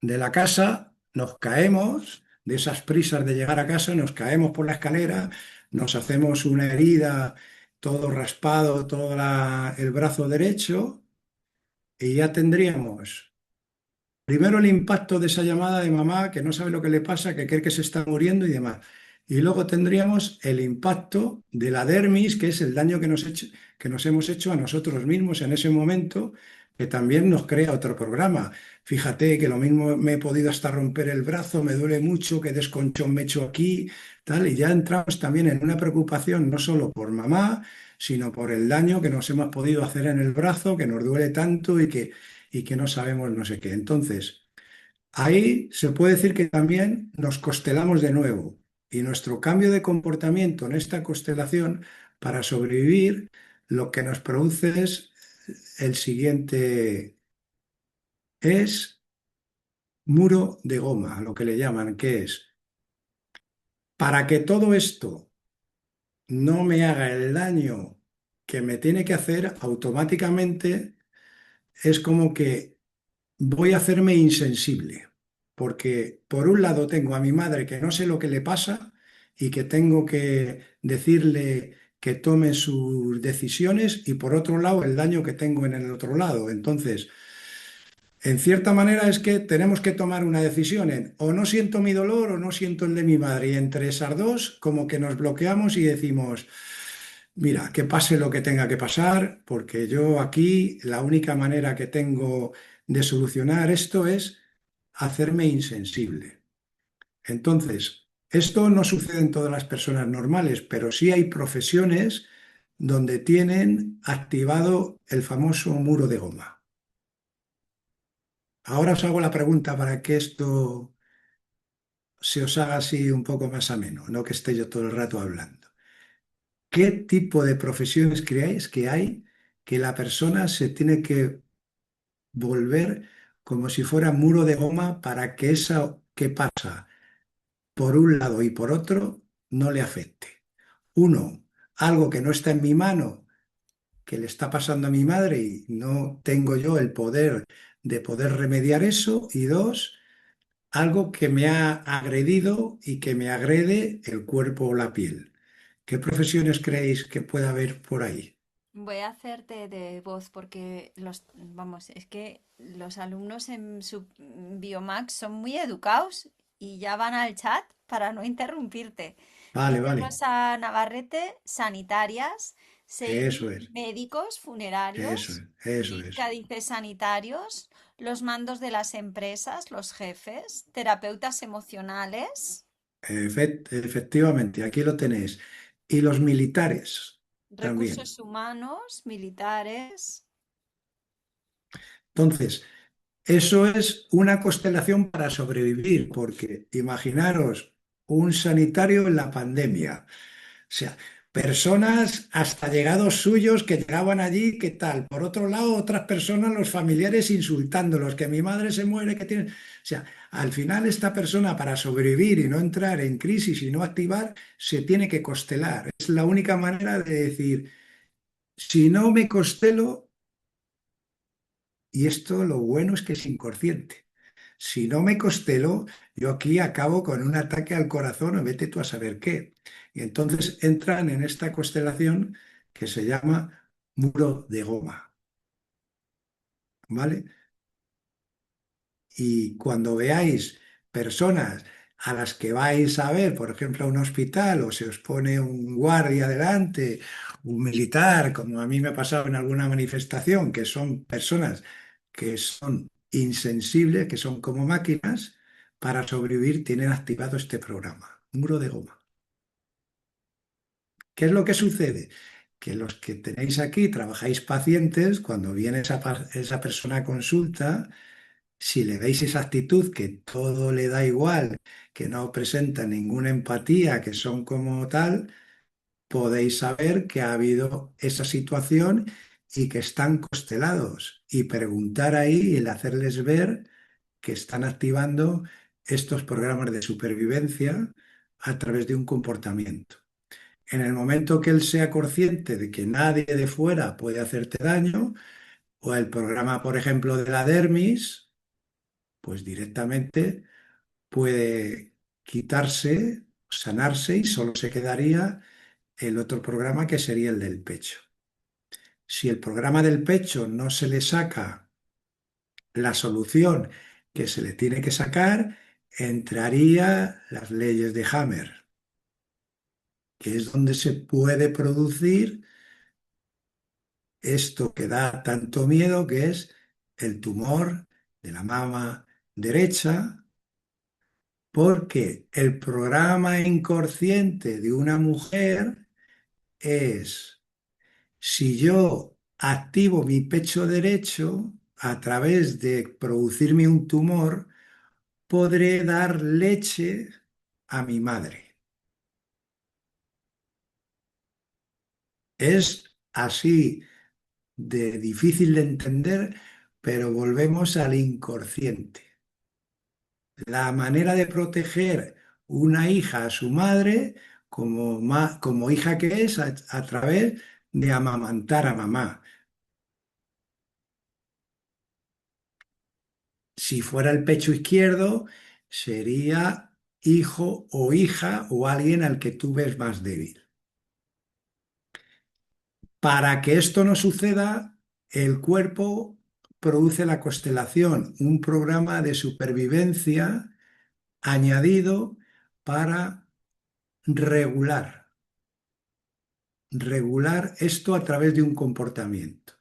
de la casa nos caemos, de esas prisas de llegar a casa, nos caemos por la escalera, nos hacemos una herida, todo raspado, todo el brazo derecho y ya tendríamos primero el impacto de esa llamada de mamá que no sabe lo que le pasa, que cree que se está muriendo y demás. Y luego tendríamos el impacto de la dermis, que es el daño que nos hemos hecho a nosotros mismos en ese momento, que también nos crea otro programa. Fíjate que lo mismo me he podido hasta romper el brazo, me duele mucho, qué desconchón me he hecho aquí, tal, y ya entramos también en una preocupación no solo por mamá, sino por el daño que nos hemos podido hacer en el brazo, que nos duele tanto y que no sabemos no sé qué. Entonces, ahí se puede decir que también nos constelamos de nuevo y nuestro cambio de comportamiento en esta constelación para sobrevivir lo que nos produce es el siguiente, es muro de goma, lo que le llaman, que es para que todo esto no me haga el daño que me tiene que hacer automáticamente, es como que voy a hacerme insensible, porque por un lado tengo a mi madre que no sé lo que le pasa y que tengo que decirle que tome sus decisiones y por otro lado el daño que tengo en el otro lado. Entonces, en cierta manera es que tenemos que tomar una decisión en o no siento mi dolor o no siento el de mi madre y entre esas dos como que nos bloqueamos y decimos... Mira, que pase lo que tenga que pasar, porque yo aquí la única manera que tengo de solucionar esto es hacerme insensible. Entonces, esto no sucede en todas las personas normales, pero sí hay profesiones donde tienen activado el famoso muro de goma. Ahora os hago la pregunta para que esto se os haga así un poco más ameno, no que esté yo todo el rato hablando. ¿Qué tipo de profesiones creáis que hay que la persona se tiene que volver como si fuera muro de goma para que eso que pasa por un lado y por otro no le afecte? Uno, algo que no está en mi mano, que le está pasando a mi madre y no tengo yo el poder de poder remediar eso. Y dos, algo que me ha agredido y que me agrede el cuerpo o la piel. ¿Qué profesiones creéis que pueda haber por ahí? Voy a hacerte de voz porque vamos, es que los alumnos en su Biomax son muy educados y ya van al chat para no interrumpirte. Vale, vale. Tenemos a Navarrete, sanitarias, Eso Seiji, es, médicos, eso funerarios, es, eso es. Litka dice sanitarios, los mandos de las empresas, los jefes, terapeutas emocionales, Efectivamente, aquí lo tenéis. Y los militares también. recursos humanos, militares. Entonces, eso es una constelación para sobrevivir, porque imaginaros un sanitario en la pandemia. O sea, personas hasta llegados suyos que llegaban allí, ¿qué tal? Por otro lado, otras personas, los familiares insultándolos, que mi madre se muere, que tiene... O sea, al final esta persona para sobrevivir y no entrar en crisis y no activar, se tiene que constelar. Es la única manera de decir, Si no me constelo, y esto lo bueno es que es inconsciente. Si no me constelo, yo aquí acabo con un ataque al corazón o vete tú a saber qué. Y entonces entran en esta constelación que se llama muro de goma, ¿vale? Y cuando veáis personas a las que vais a ver, por ejemplo, a un hospital o se os pone un guardia delante, un militar, como a mí me ha pasado en alguna manifestación, que son personas que son insensibles, que son como máquinas, para sobrevivir tienen activado este programa, muro de goma. ¿Qué es lo que sucede? Que los que tenéis aquí, trabajáis pacientes, cuando viene esa persona a consulta, si le veis esa actitud que todo le da igual, que no presenta ninguna empatía, que son como tal, podéis saber que ha habido esa situación y que están constelados. Y preguntar ahí y el hacerles ver que están activando estos programas de supervivencia a través de un comportamiento. En el momento que él sea consciente de que nadie de fuera puede hacerte daño, o el programa, por ejemplo, de la dermis, pues directamente puede quitarse, sanarse y solo se quedaría el otro programa que sería el del pecho. Si el programa del pecho no se le saca la solución que se le tiene que sacar, entraría las leyes de Hammer, que es donde se puede producir esto que da tanto miedo, que es el tumor de la mama derecha, porque el programa inconsciente de una mujer es, si yo activo mi pecho derecho a través de producirme un tumor, podré dar leche a mi madre. Es así de difícil de entender, pero volvemos al inconsciente. La manera de proteger una hija a su madre como, como hija que es a través de amamantar a mamá. Si fuera el pecho izquierdo, sería hijo o hija o alguien al que tú ves más débil. Para que esto no suceda, el cuerpo produce la constelación, un programa de supervivencia añadido para regular, regular esto a través de un comportamiento.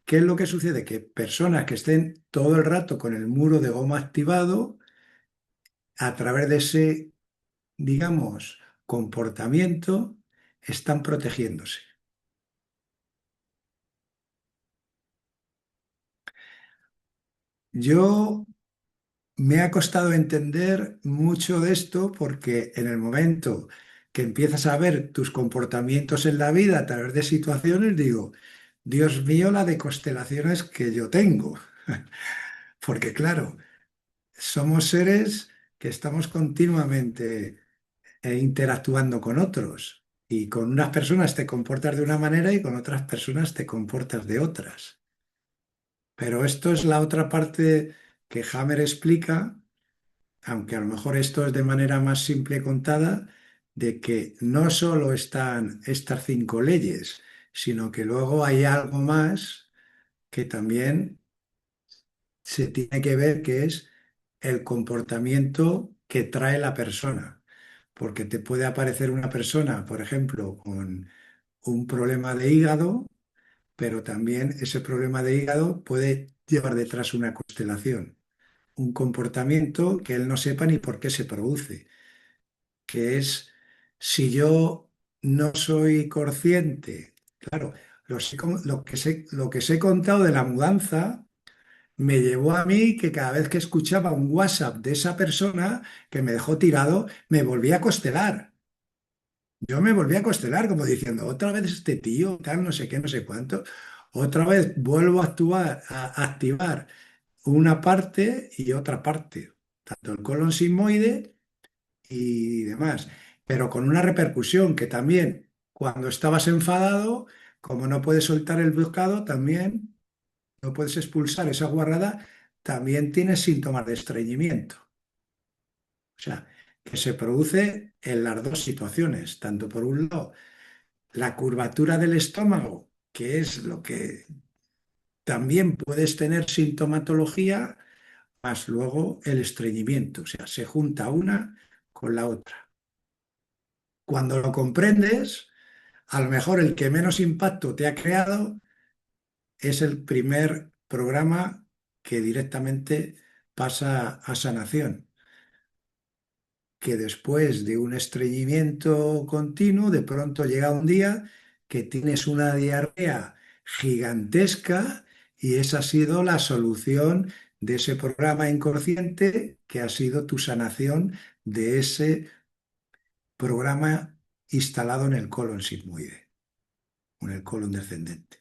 ¿Qué es lo que sucede? Que personas que estén todo el rato con el muro de goma activado, a través de ese, digamos, comportamiento, están protegiéndose. Yo me ha costado entender mucho de esto porque en el momento que empiezas a ver tus comportamientos en la vida a través de situaciones, digo, Dios mío, la de constelaciones que yo tengo. Porque claro, somos seres que estamos continuamente interactuando con otros. Y con unas personas te comportas de una manera y con otras personas te comportas de otras. Pero esto es la otra parte que Hammer explica, aunque a lo mejor esto es de manera más simple contada, de que no solo están estas cinco leyes, sino que luego hay algo más que también se tiene que ver, que es el comportamiento que trae la persona. Porque te puede aparecer una persona, por ejemplo, con un problema de hígado, pero también ese problema de hígado puede llevar detrás una constelación, un comportamiento que él no sepa ni por qué se produce, que es si yo no soy consciente, claro, lo que os he contado de la mudanza me llevó a mí que cada vez que escuchaba un WhatsApp de esa persona que me dejó tirado, me volvía a constelar. Yo me volví a constelar como diciendo, otra vez este tío, tal, no sé qué, no sé cuánto. Otra vez vuelvo a actuar, a activar una parte y otra parte, tanto el colon sigmoide y demás, pero con una repercusión que también cuando estabas enfadado, Como no puedes soltar el bocado, también no puedes expulsar esa guarrada, también tienes síntomas de estreñimiento. O sea, que se produce en las dos situaciones, tanto por un lado la curvatura del estómago, que es lo que también puedes tener sintomatología, más luego el estreñimiento. O sea, se junta una con la otra. Cuando lo comprendes, a lo mejor el que menos impacto te ha creado es el primer programa que directamente pasa a sanación, que después de un estreñimiento continuo, de pronto llega un día que tienes una diarrea gigantesca y esa ha sido la solución de ese programa inconsciente que ha sido tu sanación de ese programa instalado en el colon sigmoide, o en el colon descendente.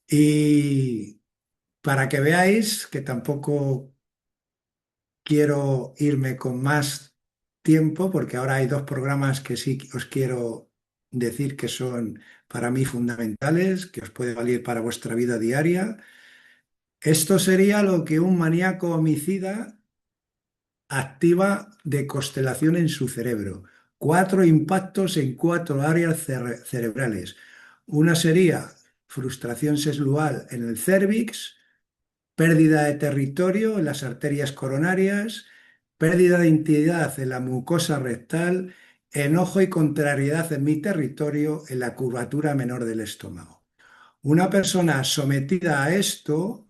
Y para que veáis que tampoco quiero irme con más tiempo, porque ahora hay dos programas que sí os quiero decir que son para mí fundamentales, que os puede valer para vuestra vida diaria. Esto sería lo que un maníaco homicida activa de constelación en su cerebro. Cuatro impactos en cuatro áreas cerebrales. Una sería frustración sexual en el cérvix, pérdida de territorio en las arterias coronarias, pérdida de identidad en la mucosa rectal, enojo y contrariedad en mi territorio en la curvatura menor del estómago. Una persona sometida a esto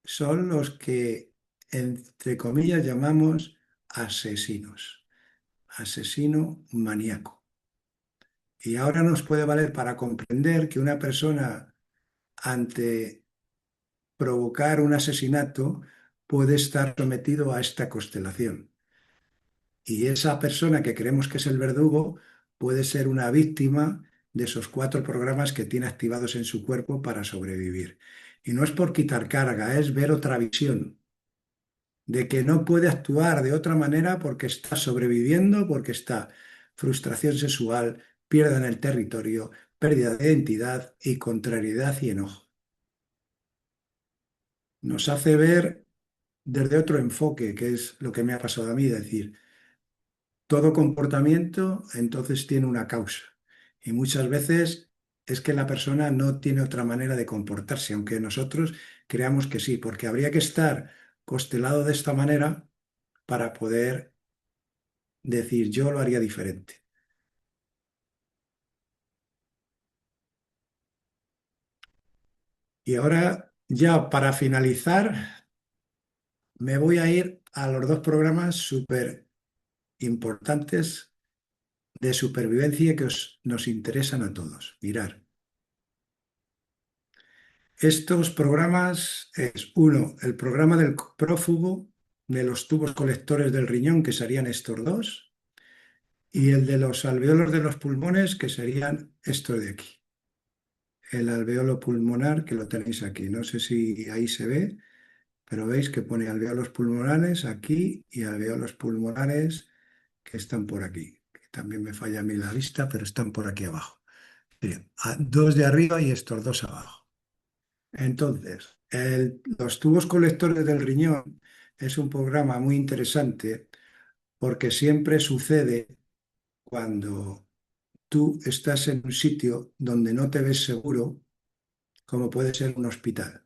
son los que, entre comillas, llamamos asesinos, asesino maníaco. Y ahora nos puede valer para comprender que una persona ante provocar un asesinato puede estar sometido a esta constelación. Y esa persona que creemos que es el verdugo puede ser una víctima de esos cuatro programas que tiene activados en su cuerpo para sobrevivir. Y no es por quitar carga, es ver otra visión de que no puede actuar de otra manera porque está sobreviviendo, porque está frustración sexual, pérdida en el territorio, pérdida de identidad y contrariedad y enojo. Nos hace ver desde otro enfoque, que es lo que me ha pasado a mí, es decir, todo comportamiento entonces tiene una causa. Y muchas veces es que la persona no tiene otra manera de comportarse, aunque nosotros creamos que sí, porque habría que estar constelado de esta manera para poder decir yo lo haría diferente. Y ahora, ya para finalizar, me voy a ir a los dos programas súper importantes de supervivencia que nos interesan a todos. Mirar. Estos programas es, uno, el programa del prófugo de los tubos colectores del riñón, que serían estos dos, y el de los alveolos de los pulmones, que serían estos de aquí. El alveolo pulmonar, que lo tenéis aquí. No sé si ahí se ve, pero veis que pone alveolos pulmonares aquí y alveolos pulmonares que están por aquí. Que también me falla a mí la vista, pero están por aquí abajo. Bien, dos de arriba y estos dos abajo. Entonces, los tubos colectores del riñón es un programa muy interesante porque siempre sucede cuando tú estás en un sitio donde no te ves seguro, como puede ser un hospital.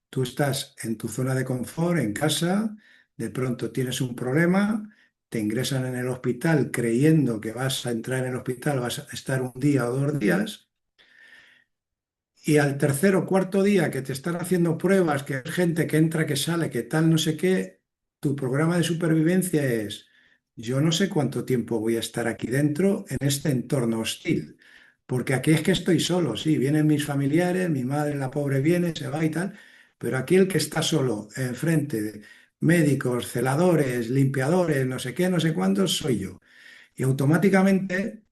Tú estás en tu zona de confort, en casa, de pronto tienes un problema, te ingresan en el hospital creyendo que vas a entrar en el hospital, vas a estar un día o 2 días. Y al tercer o cuarto día que te están haciendo pruebas, que hay gente que entra, que sale, que tal, no sé qué, tu programa de supervivencia es, yo no sé cuánto tiempo voy a estar aquí dentro en este entorno hostil, porque aquí es que estoy solo, sí, vienen mis familiares, mi madre, la pobre, viene, se va y tal, pero aquí el que está solo, enfrente de médicos, celadores, limpiadores, no sé qué, no sé cuántos, soy yo. Y automáticamente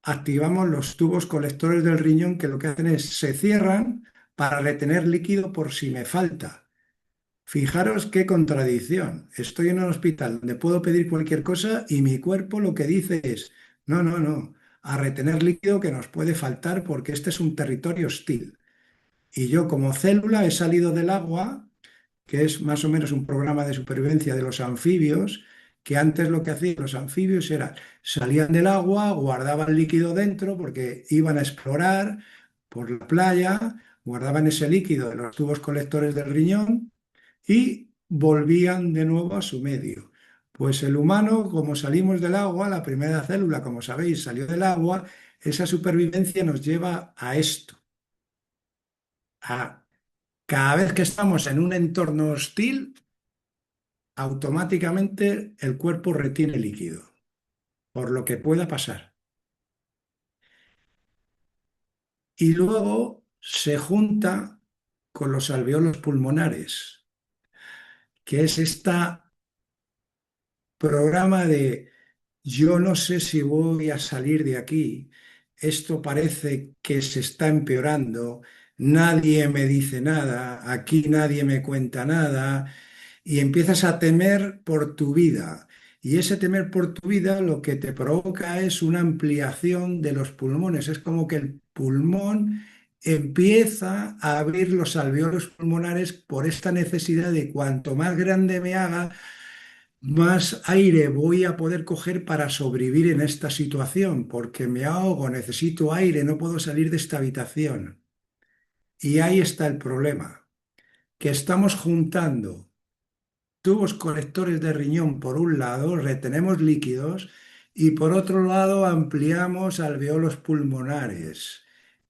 activamos los tubos colectores del riñón que lo que hacen es se cierran para retener líquido por si me falta. Fijaros qué contradicción. Estoy en un hospital donde puedo pedir cualquier cosa y mi cuerpo lo que dice es, no, no, no, a retener líquido que nos puede faltar porque este es un territorio hostil. Y yo como célula he salido del agua, que es más o menos un programa de supervivencia de los anfibios, que antes lo que hacían los anfibios era salían del agua, guardaban líquido dentro porque iban a explorar por la playa, guardaban ese líquido en los tubos colectores del riñón y volvían de nuevo a su medio. Pues el humano, como salimos del agua, la primera célula, como sabéis, salió del agua, esa supervivencia nos lleva a esto, a cada vez que estamos en un entorno hostil, automáticamente el cuerpo retiene líquido, por lo que pueda pasar. Y luego se junta con los alveolos pulmonares, que es esta programa de yo no sé si voy a salir de aquí, esto parece que se está empeorando, nadie me dice nada, aquí nadie me cuenta nada, y empiezas a temer por tu vida. Y ese temer por tu vida lo que te provoca es una ampliación de los pulmones. Es como que el pulmón empieza a abrir los alveolos pulmonares por esta necesidad de cuanto más grande me haga, más aire voy a poder coger para sobrevivir en esta situación, porque me ahogo, necesito aire, no puedo salir de esta habitación. Y ahí está el problema, que estamos juntando tubos colectores de riñón por un lado, retenemos líquidos y por otro lado ampliamos alveolos pulmonares,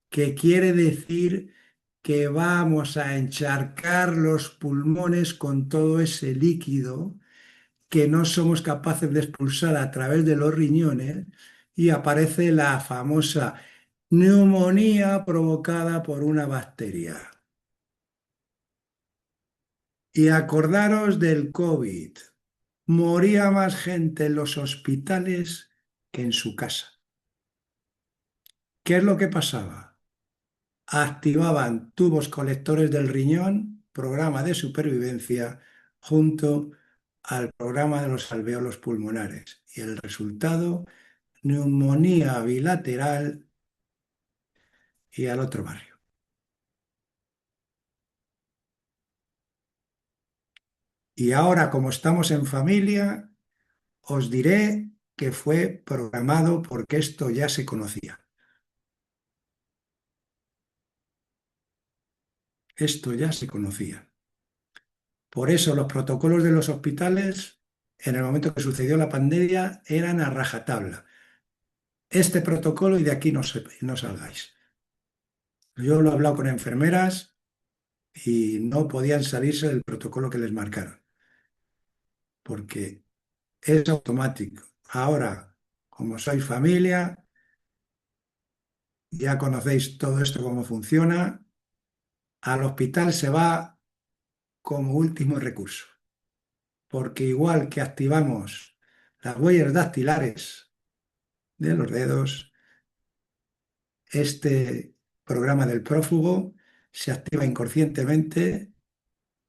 que quiere decir que vamos a encharcar los pulmones con todo ese líquido que no somos capaces de expulsar a través de los riñones y aparece la famosa neumonía provocada por una bacteria. Y acordaros del COVID. Moría más gente en los hospitales que en su casa. ¿Qué es lo que pasaba? Activaban tubos colectores del riñón, programa de supervivencia, junto al programa de los alveolos pulmonares. Y el resultado, neumonía bilateral y al otro barrio. Y ahora, como estamos en familia, os diré que fue programado porque esto ya se conocía. Esto ya se conocía. Por eso los protocolos de los hospitales, en el momento que sucedió la pandemia, eran a rajatabla. Este protocolo y de aquí no salgáis. Yo lo he hablado con enfermeras y no podían salirse del protocolo que les marcaron, porque es automático. Ahora, como sois familia, ya conocéis todo esto, cómo funciona, al hospital se va como último recurso, porque igual que activamos las huellas dactilares de los dedos, este programa del prófugo se activa inconscientemente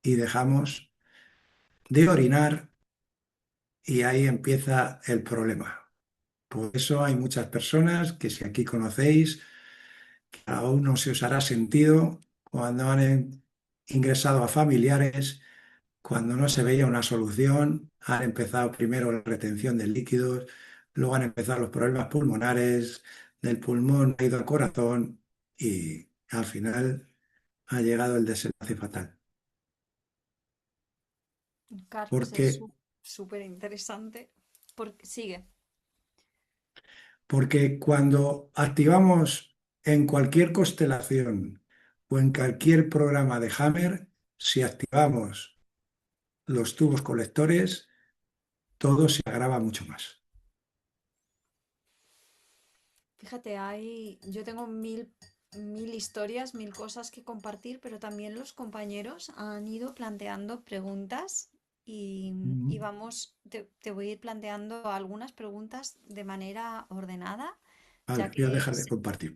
y dejamos de orinar y ahí empieza el problema. Por eso hay muchas personas que si aquí conocéis, que aún no se os hará sentido cuando han ingresado a familiares, cuando no se veía una solución, han empezado primero la retención de líquidos, luego han empezado los problemas pulmonares, del pulmón ha ido al corazón y al final ha llegado el desenlace fatal. Carlos, Porque, es súper interesante. Sigue. porque cuando activamos en cualquier constelación o en cualquier programa de Hammer, si activamos los tubos colectores, todo se agrava mucho más. Fíjate, yo tengo mil historias, mil cosas que compartir, pero también los compañeros han ido planteando preguntas y Mm. te voy a ir planteando algunas preguntas de manera ordenada, Vale, ya voy a que, dejar de compartir.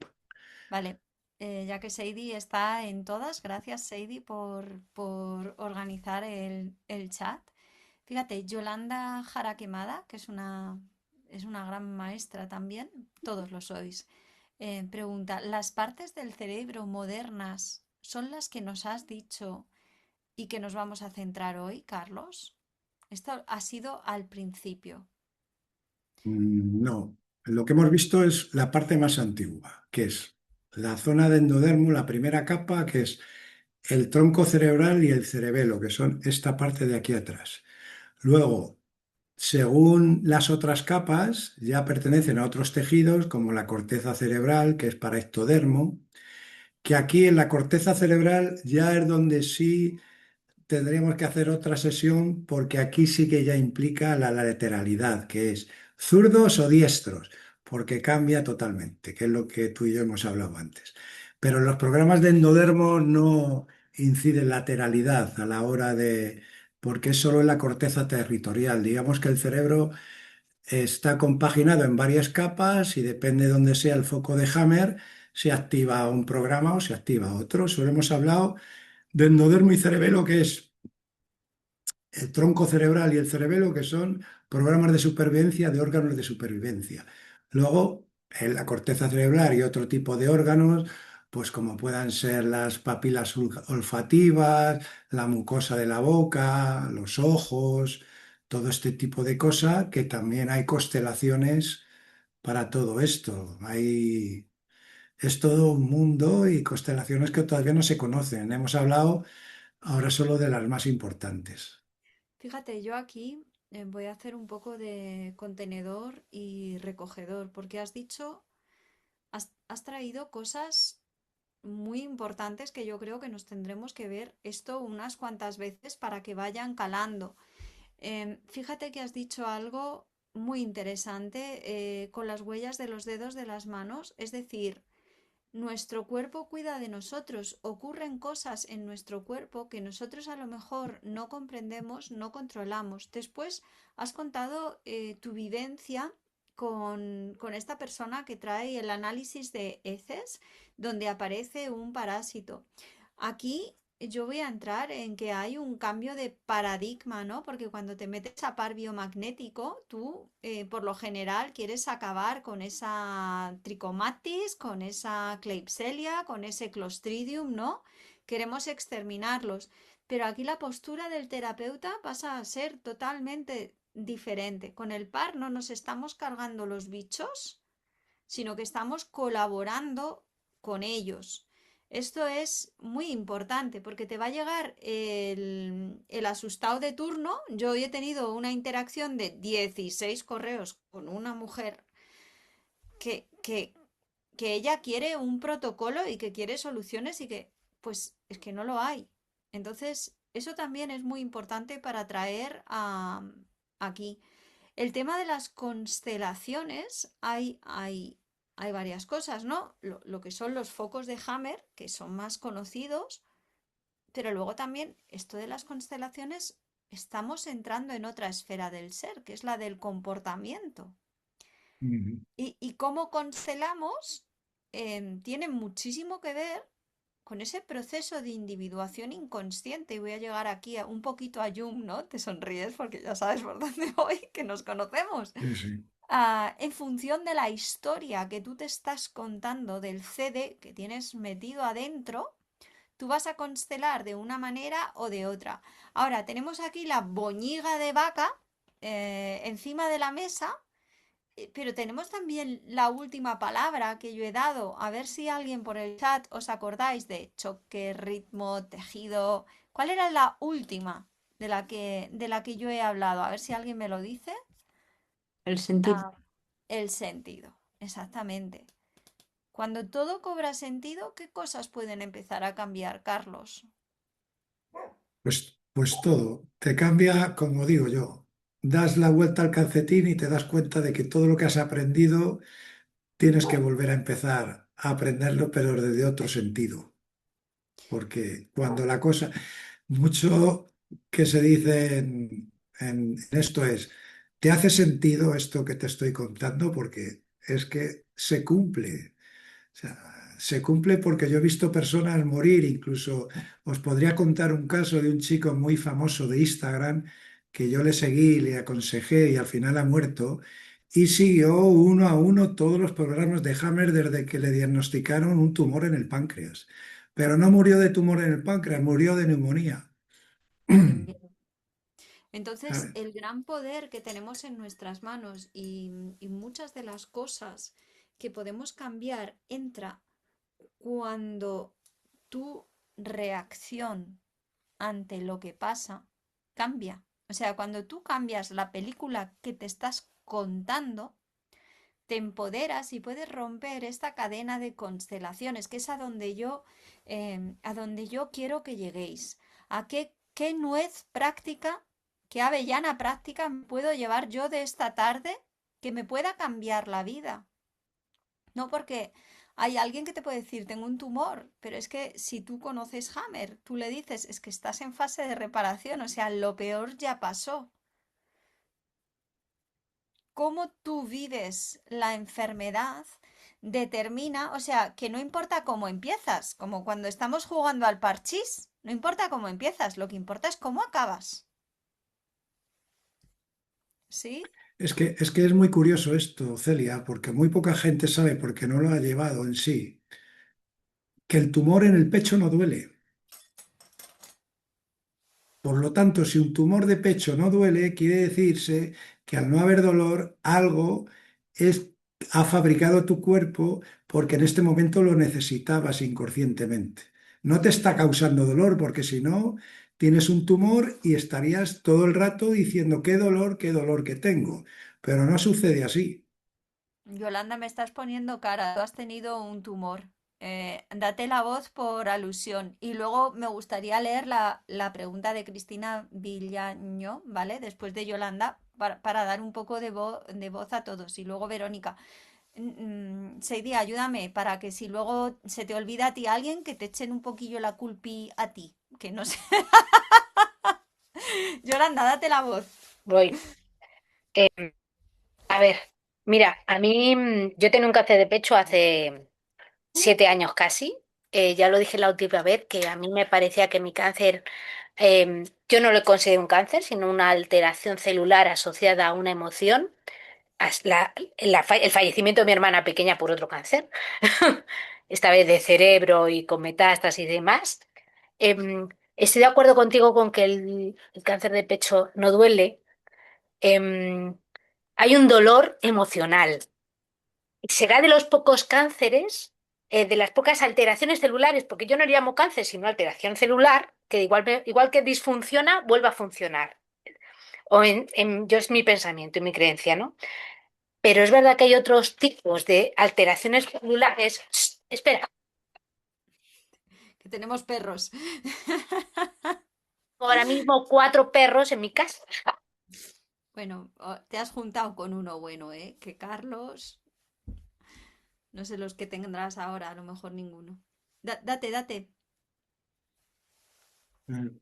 vale, Ya que Sadie está en todas. Gracias, Sadie, por organizar el chat. Fíjate, Yolanda Jaraquemada, que es una gran maestra también, todos lo sois, pregunta, ¿las partes del cerebro modernas son las que nos has dicho y que nos vamos a centrar hoy, Carlos? Esto ha sido al principio. No, lo que hemos visto es la parte más antigua, que es la zona de endodermo, la primera capa, que es el tronco cerebral y el cerebelo, que son esta parte de aquí atrás. Luego, según las otras capas, ya pertenecen a otros tejidos, como la corteza cerebral, que es para ectodermo, que aquí en la corteza cerebral ya es donde sí tendríamos que hacer otra sesión porque aquí sí que ya implica la lateralidad, que es zurdos o diestros, porque cambia totalmente, que es lo que tú y yo hemos hablado antes. Pero en los programas de endodermo no incide lateralidad a la hora de, porque es solo en la corteza territorial. Digamos que el cerebro está compaginado en varias capas y depende de dónde sea el foco de Hammer, se activa un programa o se activa otro. Solo hemos hablado de endodermo y cerebelo, que es el tronco cerebral y el cerebelo, que son programas de supervivencia de órganos de supervivencia. Luego, en la corteza cerebral y otro tipo de órganos, pues como puedan ser las papilas olfativas, la mucosa de la boca, los ojos, todo este tipo de cosas, que también hay constelaciones para todo esto. Es todo un mundo y constelaciones que todavía no se conocen. Hemos hablado ahora solo de las más importantes. Fíjate, yo aquí voy a hacer un poco de contenedor y recogedor, porque has dicho, has traído cosas muy importantes que yo creo que nos tendremos que ver esto unas cuantas veces para que vayan calando. Fíjate que has dicho algo muy interesante con las huellas de los dedos de las manos, es decir, nuestro cuerpo cuida de nosotros, ocurren cosas en nuestro cuerpo que nosotros a lo mejor no comprendemos, no controlamos. Después has contado tu vivencia con esta persona que trae el análisis de heces, donde aparece un parásito. Aquí yo voy a entrar en que hay un cambio de paradigma, ¿no? Porque cuando te metes a par biomagnético, tú por lo general quieres acabar con esa tricomatis, con esa Klebsiella, con ese Clostridium, ¿no? Queremos exterminarlos. Pero aquí la postura del terapeuta pasa a ser totalmente diferente. Con el par no nos estamos cargando los bichos, sino que estamos colaborando con ellos. Esto es muy importante porque te va a llegar el asustado de turno. Yo hoy he tenido una interacción de 16 correos con una mujer que, que, que ella quiere un protocolo y que quiere soluciones y que pues es que no lo hay. Entonces, eso también es muy importante para traer aquí. El tema de las constelaciones, hay varias cosas, ¿no? Lo que son los focos de Hammer, que son más conocidos, pero luego también esto de las constelaciones, estamos entrando en otra esfera del ser, que es la del comportamiento. Ujú. Y cómo constelamos tiene muchísimo que ver con ese proceso de individuación inconsciente. Y voy a llegar aquí un poquito a Jung, ¿no? Te sonríes porque ya sabes por dónde voy, que nos conocemos. Sí, sí. En función de la historia que tú te estás contando del CD que tienes metido adentro, tú vas a constelar de una manera o de otra. Ahora, tenemos aquí la boñiga de vaca encima de la mesa, pero tenemos también la última palabra que yo he dado. A ver si alguien por el chat os acordáis de choque, ritmo, tejido. ¿Cuál era la última de la que yo he hablado? A ver si alguien me lo dice. El sentido. Ah, el sentido, exactamente. Cuando todo cobra sentido, ¿qué cosas pueden empezar a cambiar, Carlos? Pues todo, te cambia, como digo yo, das la vuelta al calcetín y te das cuenta de que todo lo que has aprendido tienes que volver a empezar a aprenderlo, pero desde otro sentido. Porque cuando la cosa, mucho que se dice en esto es, ¿te hace sentido esto que te estoy contando? Porque es que se cumple. O sea, se cumple porque yo he visto personas morir, incluso os podría contar un caso de un chico muy famoso de Instagram que yo le seguí, le aconsejé y al final ha muerto y siguió uno a uno todos los programas de Hammer desde que le diagnosticaron un tumor en el páncreas. Pero no murió de tumor en el páncreas, murió de neumonía. Qué miedo. Entonces, ¿Sabes? el gran poder que tenemos en nuestras manos y muchas de las cosas que podemos cambiar entra cuando tu reacción ante lo que pasa cambia. O sea, cuando tú cambias la película que te estás contando, te empoderas y puedes romper esta cadena de constelaciones, que es a donde yo quiero que lleguéis. ¿A qué nuez práctica, qué avellana práctica me puedo llevar yo de esta tarde que me pueda cambiar la vida? No porque hay alguien que te puede decir, tengo un tumor, pero es que si tú conoces Hammer, tú le dices, es que estás en fase de reparación, o sea, lo peor ya pasó. Cómo tú vives la enfermedad determina, o sea, que no importa cómo empiezas, como cuando estamos jugando al parchís, no importa cómo empiezas, lo que importa es cómo acabas. ¿Sí? Es que es muy curioso esto, Celia, porque muy poca gente sabe, porque no lo ha llevado en sí, que el tumor en el pecho no duele. Por lo tanto, si un tumor de pecho no duele, quiere decirse que al no haber dolor, algo es, ha fabricado tu cuerpo porque en este momento lo necesitabas inconscientemente. No te está causando dolor, porque si no, tienes un tumor y estarías todo el rato diciendo qué dolor que tengo. Pero no sucede así. Yolanda, me estás poniendo cara, tú has tenido un tumor. Date la voz por alusión. Y luego me gustaría leer la pregunta de Cristina Villaño, ¿vale? Después de Yolanda, para dar un poco de voz a todos. Y luego Verónica. Seidi, ayúdame para que si luego se te olvida a ti alguien, que te echen un poquillo la culpi a ti. Que no sé. Yolanda, date la voz. Voy. Eh, a ver, mira, a mí yo tenía un cáncer de pecho hace 7 años casi. Ya lo dije la última vez que a mí me parecía que mi cáncer, yo no lo consideré un cáncer, sino una alteración celular asociada a una emoción. El fallecimiento de mi hermana pequeña por otro cáncer, esta vez de cerebro y con metástasis y demás. Estoy de acuerdo contigo con que el cáncer de pecho no duele. Em, Hay un dolor emocional. Será de los pocos cánceres, de las pocas alteraciones celulares, porque yo no le llamo cáncer, sino alteración celular, que igual que disfunciona, vuelve a funcionar. Yo es mi pensamiento y mi creencia, ¿no? Pero es verdad que hay otros tipos de alteraciones celulares. Espera, Que tenemos perros. ahora mismo 4 perros en mi casa. Bueno, te has juntado con uno bueno, ¿eh? Que Carlos, no sé los que tendrás ahora, a lo mejor ninguno. Date, date. Mm.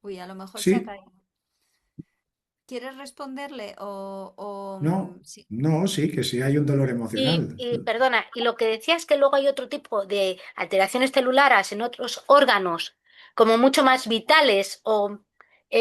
Uy, a lo mejor se ha Sí, caído. ¿Quieres responderle o no, sí? no, sí, que sí hay un dolor Y, emocional. y, perdona, y lo que decías es que luego hay otro tipo de alteraciones celulares en otros órganos, como mucho más vitales o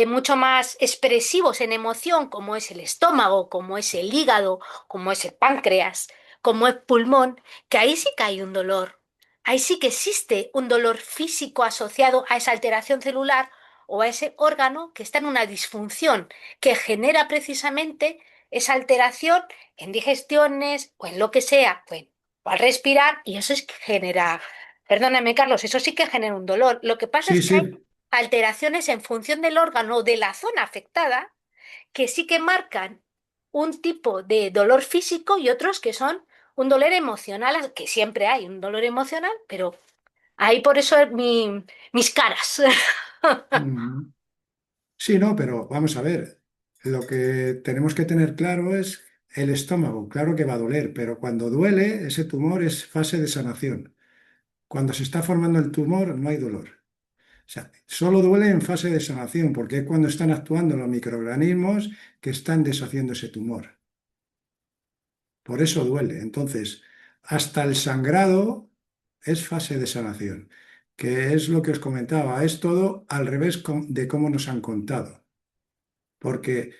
mucho más expresivos en emoción, como es el estómago, como es el hígado, como es el páncreas, como es pulmón, que ahí sí que hay un dolor. Ahí sí que existe un dolor físico asociado a esa alteración celular o a ese órgano que está en una disfunción que genera precisamente esa alteración en digestiones o en lo que sea, bueno, o al respirar, y eso es que genera, perdóname Carlos, eso sí que genera un dolor. Lo que pasa Sí, es que hay sí. alteraciones en función del órgano o de la zona afectada que sí que marcan un tipo de dolor físico y otros que son un dolor emocional, que siempre hay un dolor emocional, pero ahí por eso mis caras. Mm. Sí, no, pero vamos a ver, lo que tenemos que tener claro es el estómago, claro que va a doler, pero cuando duele, ese tumor es fase de sanación. Cuando se está formando el tumor, no hay dolor. O sea, solo duele en fase de sanación, porque es cuando están actuando los microorganismos que están deshaciendo ese tumor. Por eso duele. Entonces, hasta el sangrado es fase de sanación, que es lo que os comentaba, es todo al revés de cómo nos han contado. Porque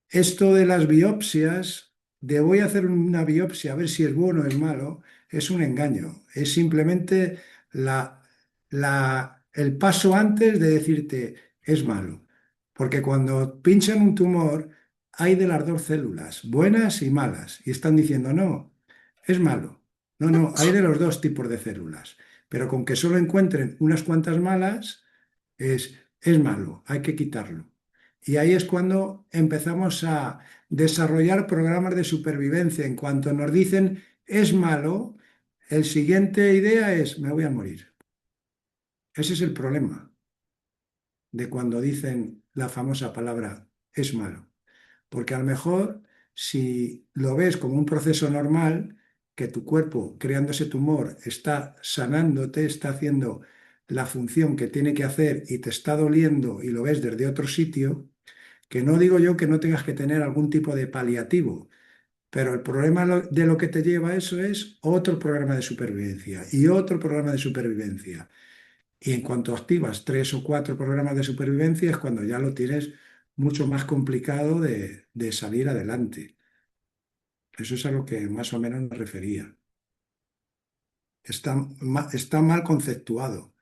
esto de las biopsias, de voy a hacer una biopsia a ver si es bueno o es malo, es un engaño. Es simplemente el paso antes de decirte es malo. Porque cuando pinchan un tumor, hay de las dos células, buenas y malas, y están diciendo no, es malo. No, no, hay de los dos tipos de células. Pero con que solo encuentren unas cuantas malas, es malo, hay que quitarlo. Y ahí es cuando empezamos a desarrollar programas de supervivencia. En cuanto nos dicen es malo, el siguiente idea es me voy a morir. Ese es el problema de cuando dicen la famosa palabra es malo. Porque a lo mejor si lo ves como un proceso normal, que tu cuerpo creando ese tumor está sanándote, está haciendo la función que tiene que hacer y te está doliendo y lo ves desde otro sitio, que no digo yo que no tengas que tener algún tipo de paliativo, pero el problema de lo que te lleva a eso es otro programa de supervivencia y otro programa de supervivencia. Y en cuanto activas 3 o 4 programas de supervivencia es cuando ya lo tienes mucho más complicado de salir adelante. Eso es a lo que más o menos me refería. Está mal conceptuado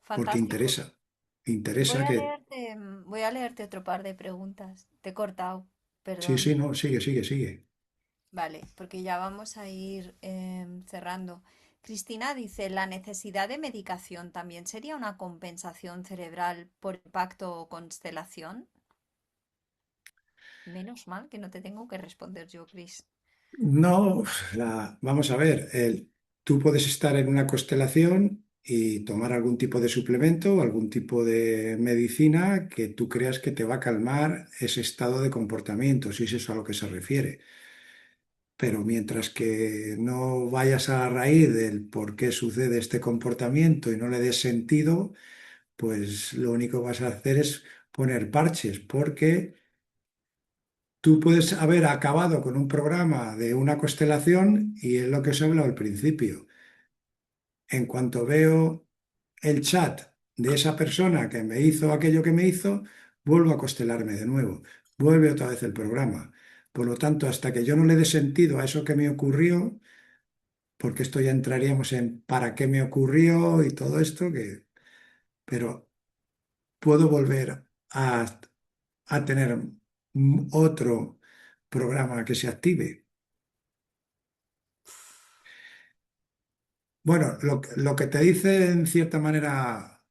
porque Fantástico. interesa que... Voy a leerte otro par de preguntas. Te he cortado, Sí, perdón. sí, no, sigue, sigue, sigue. Vale, porque ya vamos a ir cerrando. Cristina dice, ¿la necesidad de medicación también sería una compensación cerebral por impacto o constelación? Menos mal que no te tengo que responder yo, Cris. No, vamos a ver, tú puedes estar en una constelación y tomar algún tipo de suplemento o algún tipo de medicina que tú creas que te va a calmar ese estado de comportamiento, si es eso a lo que se refiere. Pero mientras que no vayas a la raíz del por qué sucede este comportamiento y no le des sentido, pues lo único que vas a hacer es poner parches, porque tú puedes haber acabado con un programa de una constelación y es lo que os he hablado al principio. En cuanto veo el chat de esa persona que me hizo aquello que me hizo, vuelvo a constelarme de nuevo. Vuelve otra vez el programa. Por lo tanto, hasta que yo no le dé sentido a eso que me ocurrió, porque esto ya entraríamos en para qué me ocurrió y todo esto, pero puedo volver a tener otro programa que se active. Bueno, lo que te dice en cierta manera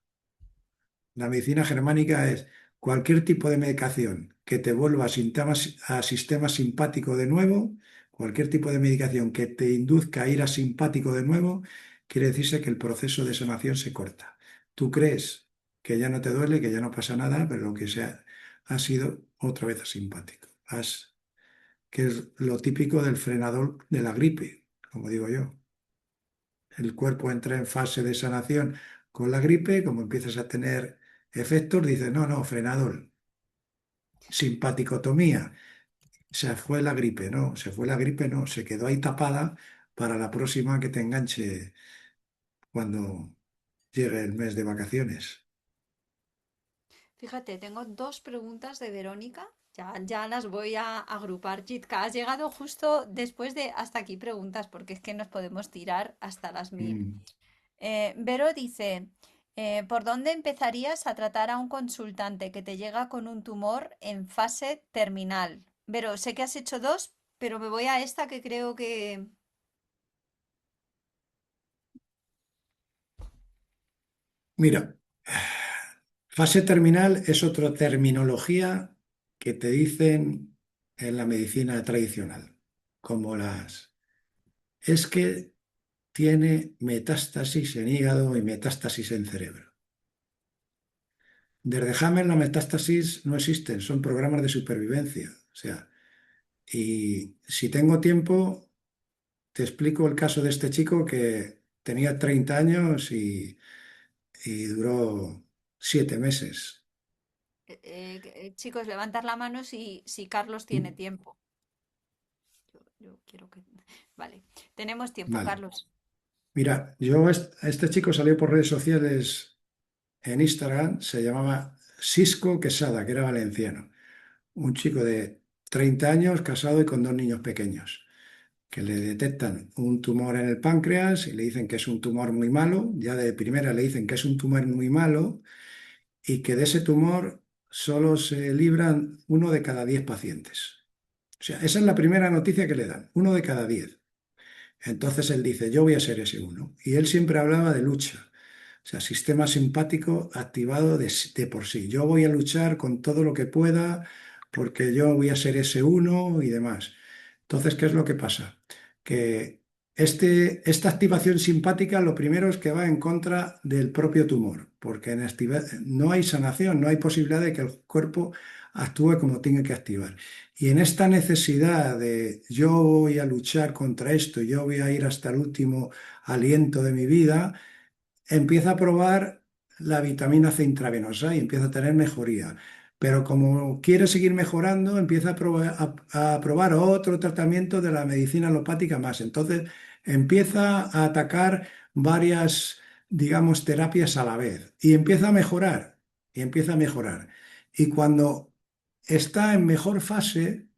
la medicina germánica es cualquier tipo de medicación que te vuelva a sistema simpático de nuevo, cualquier tipo de medicación que te induzca a ir a simpático de nuevo, quiere decirse que el proceso de sanación se corta. Tú crees que ya no te duele, que ya no pasa nada, pero lo que sea ha sido otra vez asimpático. Que es lo típico del frenador de la gripe, como digo yo. El cuerpo entra en fase de sanación con la gripe, como empiezas a tener efectos, dices, no, no, frenador, simpaticotomía, se fue la gripe, no, se fue la gripe, no, se quedó ahí tapada para la próxima que te enganche cuando llegue el mes de vacaciones. Fíjate, tengo dos preguntas de Verónica. Ya las voy a agrupar. Jitka, has llegado justo después de hasta aquí preguntas, porque es que nos podemos tirar hasta las 1000. Mm. Vero dice, ¿por dónde empezarías a tratar a un consultante que te llega con un tumor en fase terminal? Vero, sé que has hecho dos, pero me voy a esta que creo que... Mira, fase terminal es otra terminología que te dicen en la medicina tradicional, como es que tiene metástasis en hígado y metástasis en cerebro. Desde Hammer la metástasis no existen, son programas de supervivencia. O sea, y si tengo tiempo, te explico el caso de este chico que tenía 30 años y duró 7 meses. chicos, levantar la mano si Carlos tiene tiempo. Yo quiero que... Vale, tenemos tiempo, Vale. Carlos. Mira, este chico salió por redes sociales en Instagram, se llamaba Sisco Quesada, que era valenciano. Un chico de 30 años, casado y con dos niños pequeños, que le detectan un tumor en el páncreas y le dicen que es un tumor muy malo. Ya de primera le dicen que es un tumor muy malo y que de ese tumor solo se libran 1 de cada 10 pacientes. O sea, esa es la primera noticia que le dan, 1 de cada 10. Entonces él dice, yo voy a ser ese uno. Y él siempre hablaba de lucha, o sea, sistema simpático activado de por sí. Yo voy a luchar con todo lo que pueda porque yo voy a ser ese uno y demás. Entonces, ¿qué es lo que pasa? Que esta activación simpática lo primero es que va en contra del propio tumor, porque no hay sanación, no hay posibilidad de que el cuerpo actúe como tiene que activar. Y en esta necesidad de yo voy a luchar contra esto, yo voy a ir hasta el último aliento de mi vida, empieza a probar la vitamina C intravenosa y empieza a tener mejoría. Pero como quiere seguir mejorando, empieza a probar otro tratamiento de la medicina alopática más. Entonces empieza a atacar varias, digamos, terapias a la vez y empieza a mejorar y empieza a mejorar. Y cuando está en mejor fase,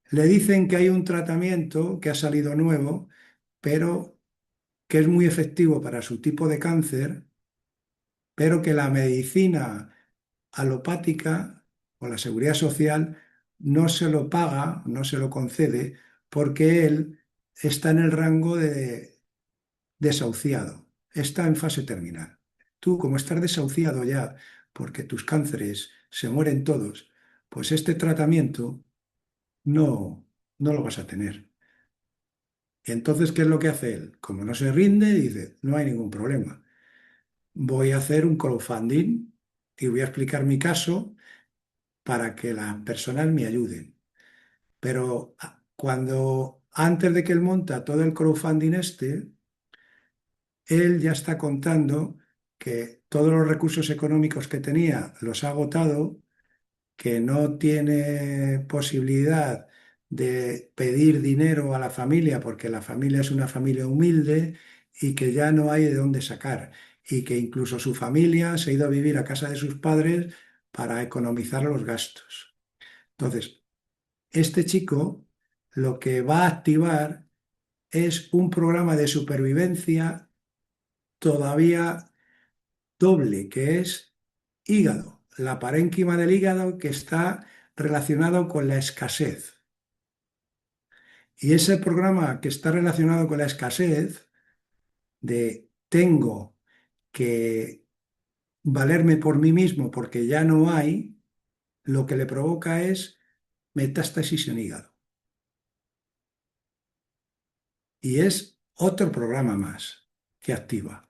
le dicen que hay un tratamiento que ha salido nuevo, pero que es muy efectivo para su tipo de cáncer, pero que la medicina alopática o la seguridad social no se lo paga, no se lo concede, porque él está en el rango de desahuciado, está en fase terminal. Tú, como estás desahuciado ya, porque tus cánceres se mueren todos, pues este tratamiento no lo vas a tener. Y entonces, ¿qué es lo que hace él? Como no se rinde, dice, no hay ningún problema. Voy a hacer un crowdfunding y voy a explicar mi caso para que las personas me ayuden. Pero antes de que él monta todo el crowdfunding él ya está contando que todos los recursos económicos que tenía los ha agotado, que no tiene posibilidad de pedir dinero a la familia porque la familia es una familia humilde y que ya no hay de dónde sacar y que incluso su familia se ha ido a vivir a casa de sus padres para economizar los gastos. Entonces, este chico lo que va a activar es un programa de supervivencia todavía doble, que es hígado, la parénquima del hígado que está relacionado con la escasez. Y ese programa que está relacionado con la escasez de tengo que valerme por mí mismo porque ya no hay, lo que le provoca es metástasis en hígado. Y es otro programa más que activa.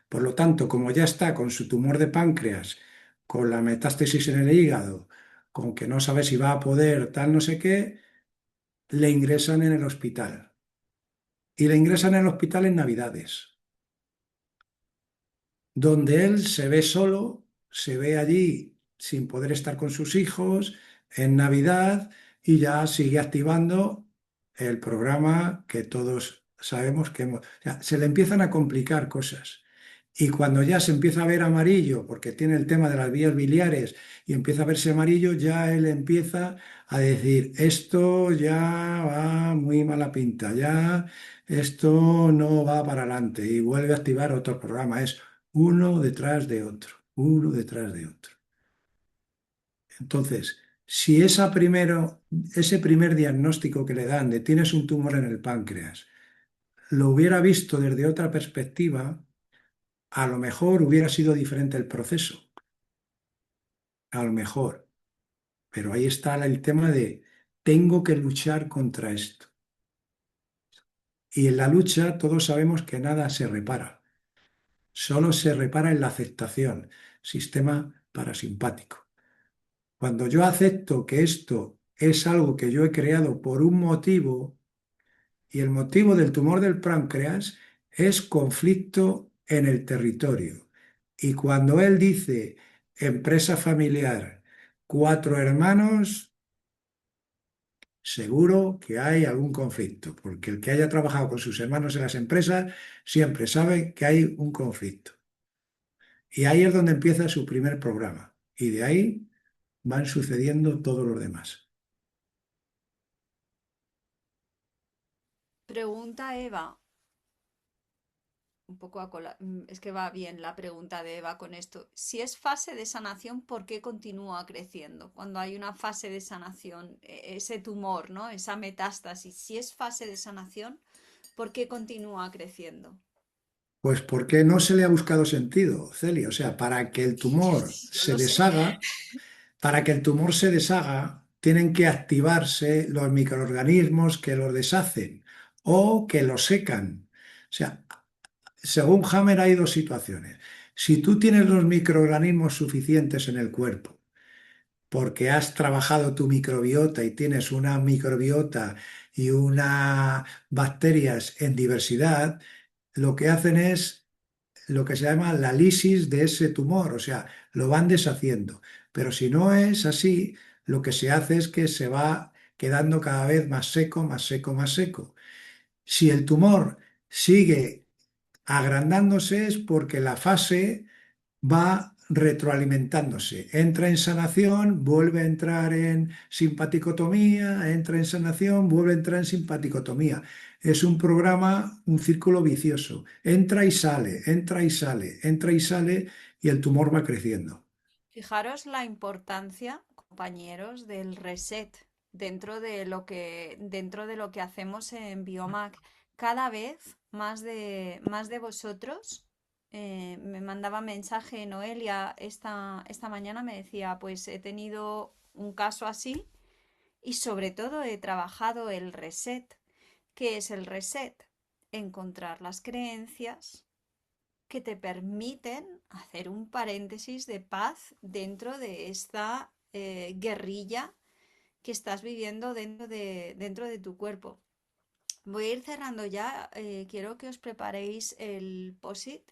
Por lo tanto, como ya está con su tumor de páncreas, con la metástasis en el hígado, con que no sabe si va a poder tal no sé qué, le ingresan en el hospital. Y le ingresan en el hospital en Navidades, donde él se ve solo, se ve allí sin poder estar con sus hijos en Navidad y ya sigue activando el programa que todos sabemos o sea, se le empiezan a complicar cosas. Y cuando ya se empieza a ver amarillo, porque tiene el tema de las vías biliares y empieza a verse amarillo, ya él empieza a decir, esto ya va muy mala pinta, ya esto no va para adelante y vuelve a activar otro programa. Es uno detrás de otro, uno detrás de otro. Entonces, si ese primer diagnóstico que le dan de tienes un tumor en el páncreas, lo hubiera visto desde otra perspectiva, a lo mejor hubiera sido diferente el proceso, a lo mejor. Pero ahí está el tema de tengo que luchar contra esto. Y en la lucha todos sabemos que nada se repara, solo se repara en la aceptación, sistema parasimpático. Cuando yo acepto que esto es algo que yo he creado por un motivo, y el motivo del tumor del páncreas es conflicto en el territorio. Y cuando él dice empresa familiar, 4 hermanos, seguro que hay algún conflicto, porque el que haya trabajado con sus hermanos en las empresas siempre sabe que hay un conflicto. Y ahí es donde empieza su primer programa. Y de ahí van sucediendo todos los demás. Pregunta Eva, un poco es que va bien la pregunta de Eva con esto. Si es fase de sanación, ¿por qué continúa creciendo? Cuando hay una fase de sanación, ese tumor, ¿no? Esa metástasis, si es fase de sanación, ¿por qué continúa creciendo? Pues porque no se le ha buscado sentido, Celia. O sea, para que el tumor Yo se lo sé. deshaga, para que el tumor se deshaga, tienen que activarse los microorganismos que lo deshacen o que lo secan. O sea, según Hammer hay dos situaciones. Si tú tienes los microorganismos suficientes en el cuerpo, porque has trabajado tu microbiota y tienes una microbiota y unas bacterias en diversidad, lo que hacen es lo que se llama la lisis de ese tumor, o sea, lo van deshaciendo. Pero si no es así, lo que se hace es que se va quedando cada vez más seco, más seco, más seco. Si el tumor sigue agrandándose es porque la fase va retroalimentándose. Entra en sanación, vuelve a entrar en simpaticotomía, entra en sanación, vuelve a entrar en simpaticotomía. Es un programa, un círculo vicioso. Entra y sale, entra y sale, entra y sale y el tumor va creciendo. Fijaros la importancia, compañeros, del reset dentro de lo que hacemos en Biomac. Cada vez más de vosotros me mandaba mensaje Noelia esta mañana, me decía, pues he tenido un caso así y sobre todo he trabajado el reset. ¿Qué es el reset? Encontrar las creencias que te permiten hacer un paréntesis de paz dentro de esta guerrilla que estás viviendo dentro de tu cuerpo. Voy a ir cerrando ya. Quiero que os preparéis el POSIT.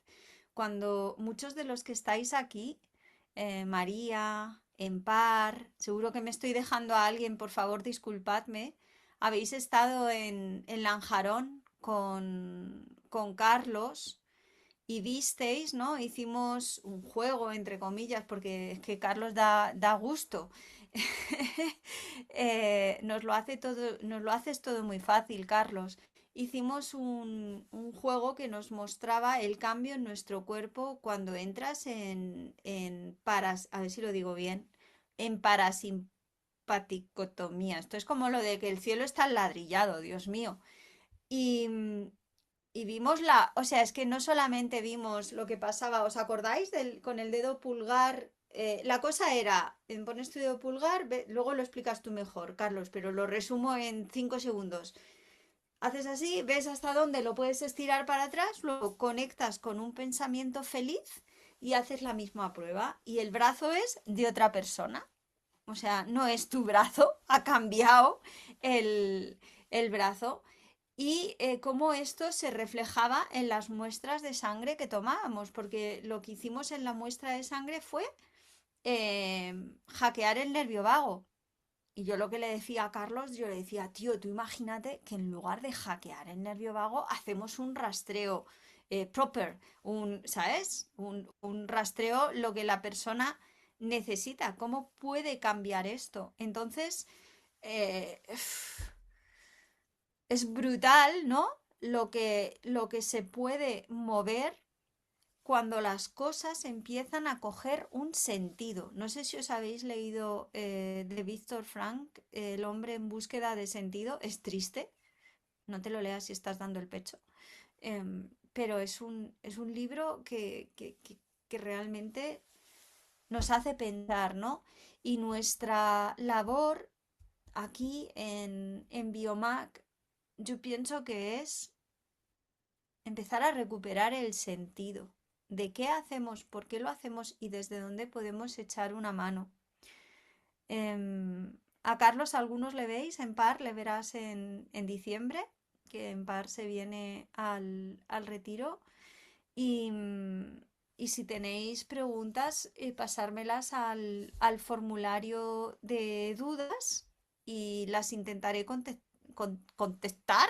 Cuando muchos de los que estáis aquí, María, Empar, seguro que me estoy dejando a alguien, por favor, disculpadme, habéis estado en Lanjarón con Carlos y visteis, ¿no? Hicimos un juego, entre comillas, porque es que Carlos da gusto. Nos lo haces todo muy fácil, Carlos. Hicimos un juego que nos mostraba el cambio en nuestro cuerpo cuando entras a ver si lo digo bien, en parasimpaticotomía. Esto es como lo de que el cielo está ladrillado, Dios mío. Y, y vimos o sea, es que no solamente vimos lo que pasaba, ¿os acordáis con el dedo pulgar? La cosa era, pones tu dedo pulgar, luego lo explicas tú mejor, Carlos, pero lo resumo en 5 segundos. Haces así, ves hasta dónde lo puedes estirar para atrás, luego conectas con un pensamiento feliz y haces la misma prueba. Y el brazo es de otra persona. O sea, no es tu brazo, ha cambiado el brazo y cómo esto se reflejaba en las muestras de sangre que tomábamos, porque lo que hicimos en la muestra de sangre fue hackear el nervio vago. Y yo lo que le decía a Carlos, yo le decía, tío, tú imagínate que en lugar de hackear el nervio vago, hacemos un rastreo proper, ¿sabes? Un rastreo lo que la persona necesita. ¿Cómo puede cambiar esto? Entonces, eh, es brutal, ¿no? Lo que se puede mover cuando las cosas empiezan a coger un sentido. No sé si os habéis leído de Víctor Frank, El hombre en búsqueda de sentido. Es triste, no te lo leas si estás dando el pecho. Pero es un libro que realmente nos hace pensar, ¿no? Y nuestra labor aquí en Biomac, yo pienso que es empezar a recuperar el sentido de qué hacemos, por qué lo hacemos y desde dónde podemos echar una mano. A Carlos algunos le veis, en par le verás en diciembre, que en par se viene al retiro. Y, y si tenéis preguntas, pasármelas al formulario de dudas y las intentaré contestar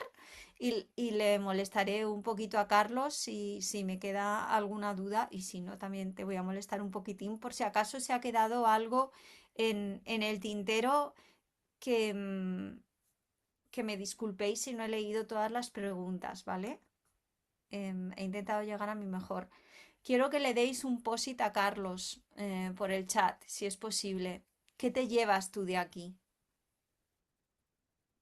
y le molestaré un poquito a Carlos si me queda alguna duda y si no, también te voy a molestar un poquitín por si acaso se ha quedado algo en el tintero que, que me disculpéis si no he leído todas las preguntas, ¿vale? He intentado llegar a mi mejor. Quiero que le deis un post-it a Carlos por el chat, si es posible. ¿Qué te llevas tú de aquí?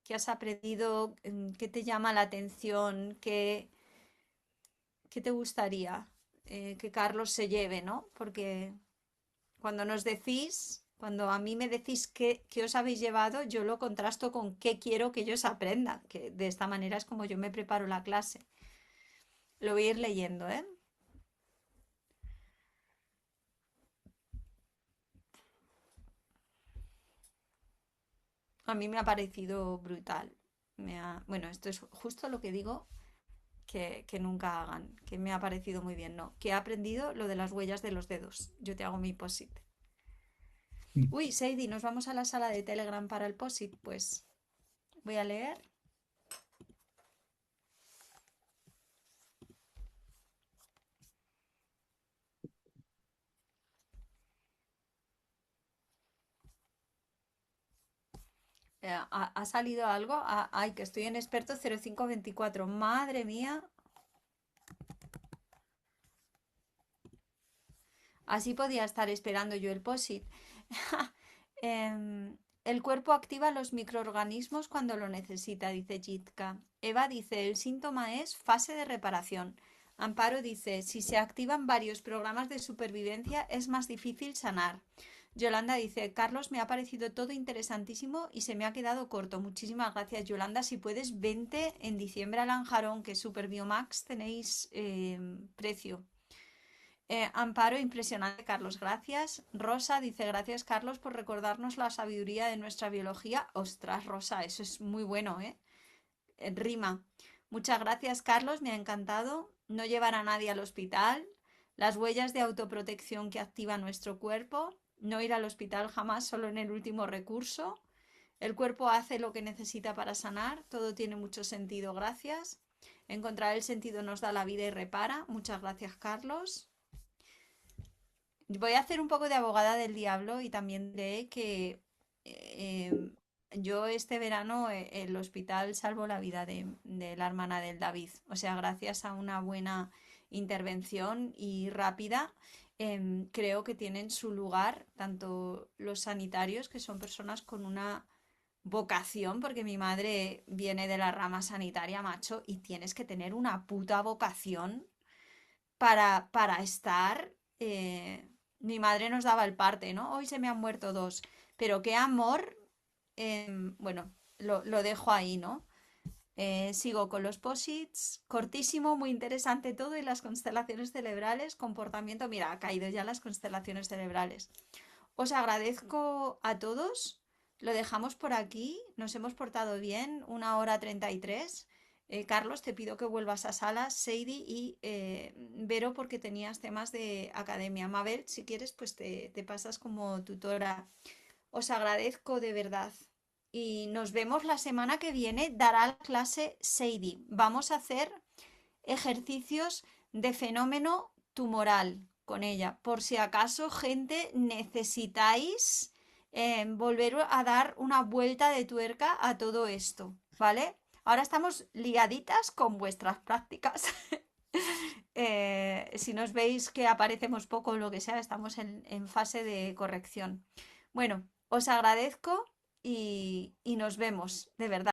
¿Qué has aprendido? ¿Qué te llama la atención? ¿Qué te gustaría que Carlos se lleve, ¿no? Porque cuando nos decís, cuando a mí me decís qué os habéis llevado, yo lo contrasto con qué quiero que ellos aprendan, que de esta manera es como yo me preparo la clase. Lo voy a ir leyendo, ¿eh? A mí me ha parecido brutal. Bueno, esto es justo lo que digo que nunca hagan, que me ha parecido muy bien, no, que he aprendido lo de las huellas de los dedos. Yo te hago mi posit. Uy, Sadie, nos vamos a la sala de Telegram para el posit, pues voy a leer. ¿Ha salido algo? Ay, que estoy en experto 0524. Madre mía. Así podía estar esperando yo el POSIT. El cuerpo activa los microorganismos cuando lo necesita, dice Jitka. Eva dice, el síntoma es fase de reparación. Amparo dice, si se activan varios programas de supervivencia es más difícil sanar. Yolanda dice, Carlos, me ha parecido todo interesantísimo y se me ha quedado corto. Muchísimas gracias, Yolanda. Si puedes, vente en diciembre a Lanjarón, que Super Biomax tenéis precio. Amparo, impresionante, Carlos, gracias. Rosa dice, gracias, Carlos, por recordarnos la sabiduría de nuestra biología. Ostras, Rosa, eso es muy bueno, ¿eh? Rima. Muchas gracias, Carlos, me ha encantado. No llevar a nadie al hospital. Las huellas de autoprotección que activa nuestro cuerpo. No ir al hospital jamás, solo en el último recurso. El cuerpo hace lo que necesita para sanar. Todo tiene mucho sentido, gracias. Encontrar el sentido nos da la vida y repara. Muchas gracias, Carlos. Voy a hacer un poco de abogada del diablo y también diré que yo este verano el hospital salvó la vida de la hermana del David. O sea, gracias a una buena intervención y rápida, creo que tienen su lugar tanto los sanitarios, que son personas con una vocación, porque mi madre viene de la rama sanitaria, macho, y tienes que tener una puta vocación para estar. Mi madre nos daba el parte, ¿no? Hoy se me han muerto dos, pero qué amor. Bueno, lo dejo ahí, ¿no? Sigo con los posits. Cortísimo, muy interesante todo. Y las constelaciones cerebrales, comportamiento. Mira, ha caído ya las constelaciones cerebrales. Os agradezco a todos. Lo dejamos por aquí. Nos hemos portado bien. 1 hora 33. Carlos, te pido que vuelvas a sala. Sadie y Vero, porque tenías temas de academia. Mabel, si quieres, pues te pasas como tutora. Os agradezco de verdad. Y nos vemos la semana que viene. Dará la clase Sadie. Vamos a hacer ejercicios de fenómeno tumoral con ella. Por si acaso, gente, necesitáis volver a dar una vuelta de tuerca a todo esto, ¿vale? Ahora estamos liaditas con vuestras prácticas. Si nos veis que aparecemos poco o lo que sea, estamos en fase de corrección. Bueno, os agradezco y nos vemos, de verdad.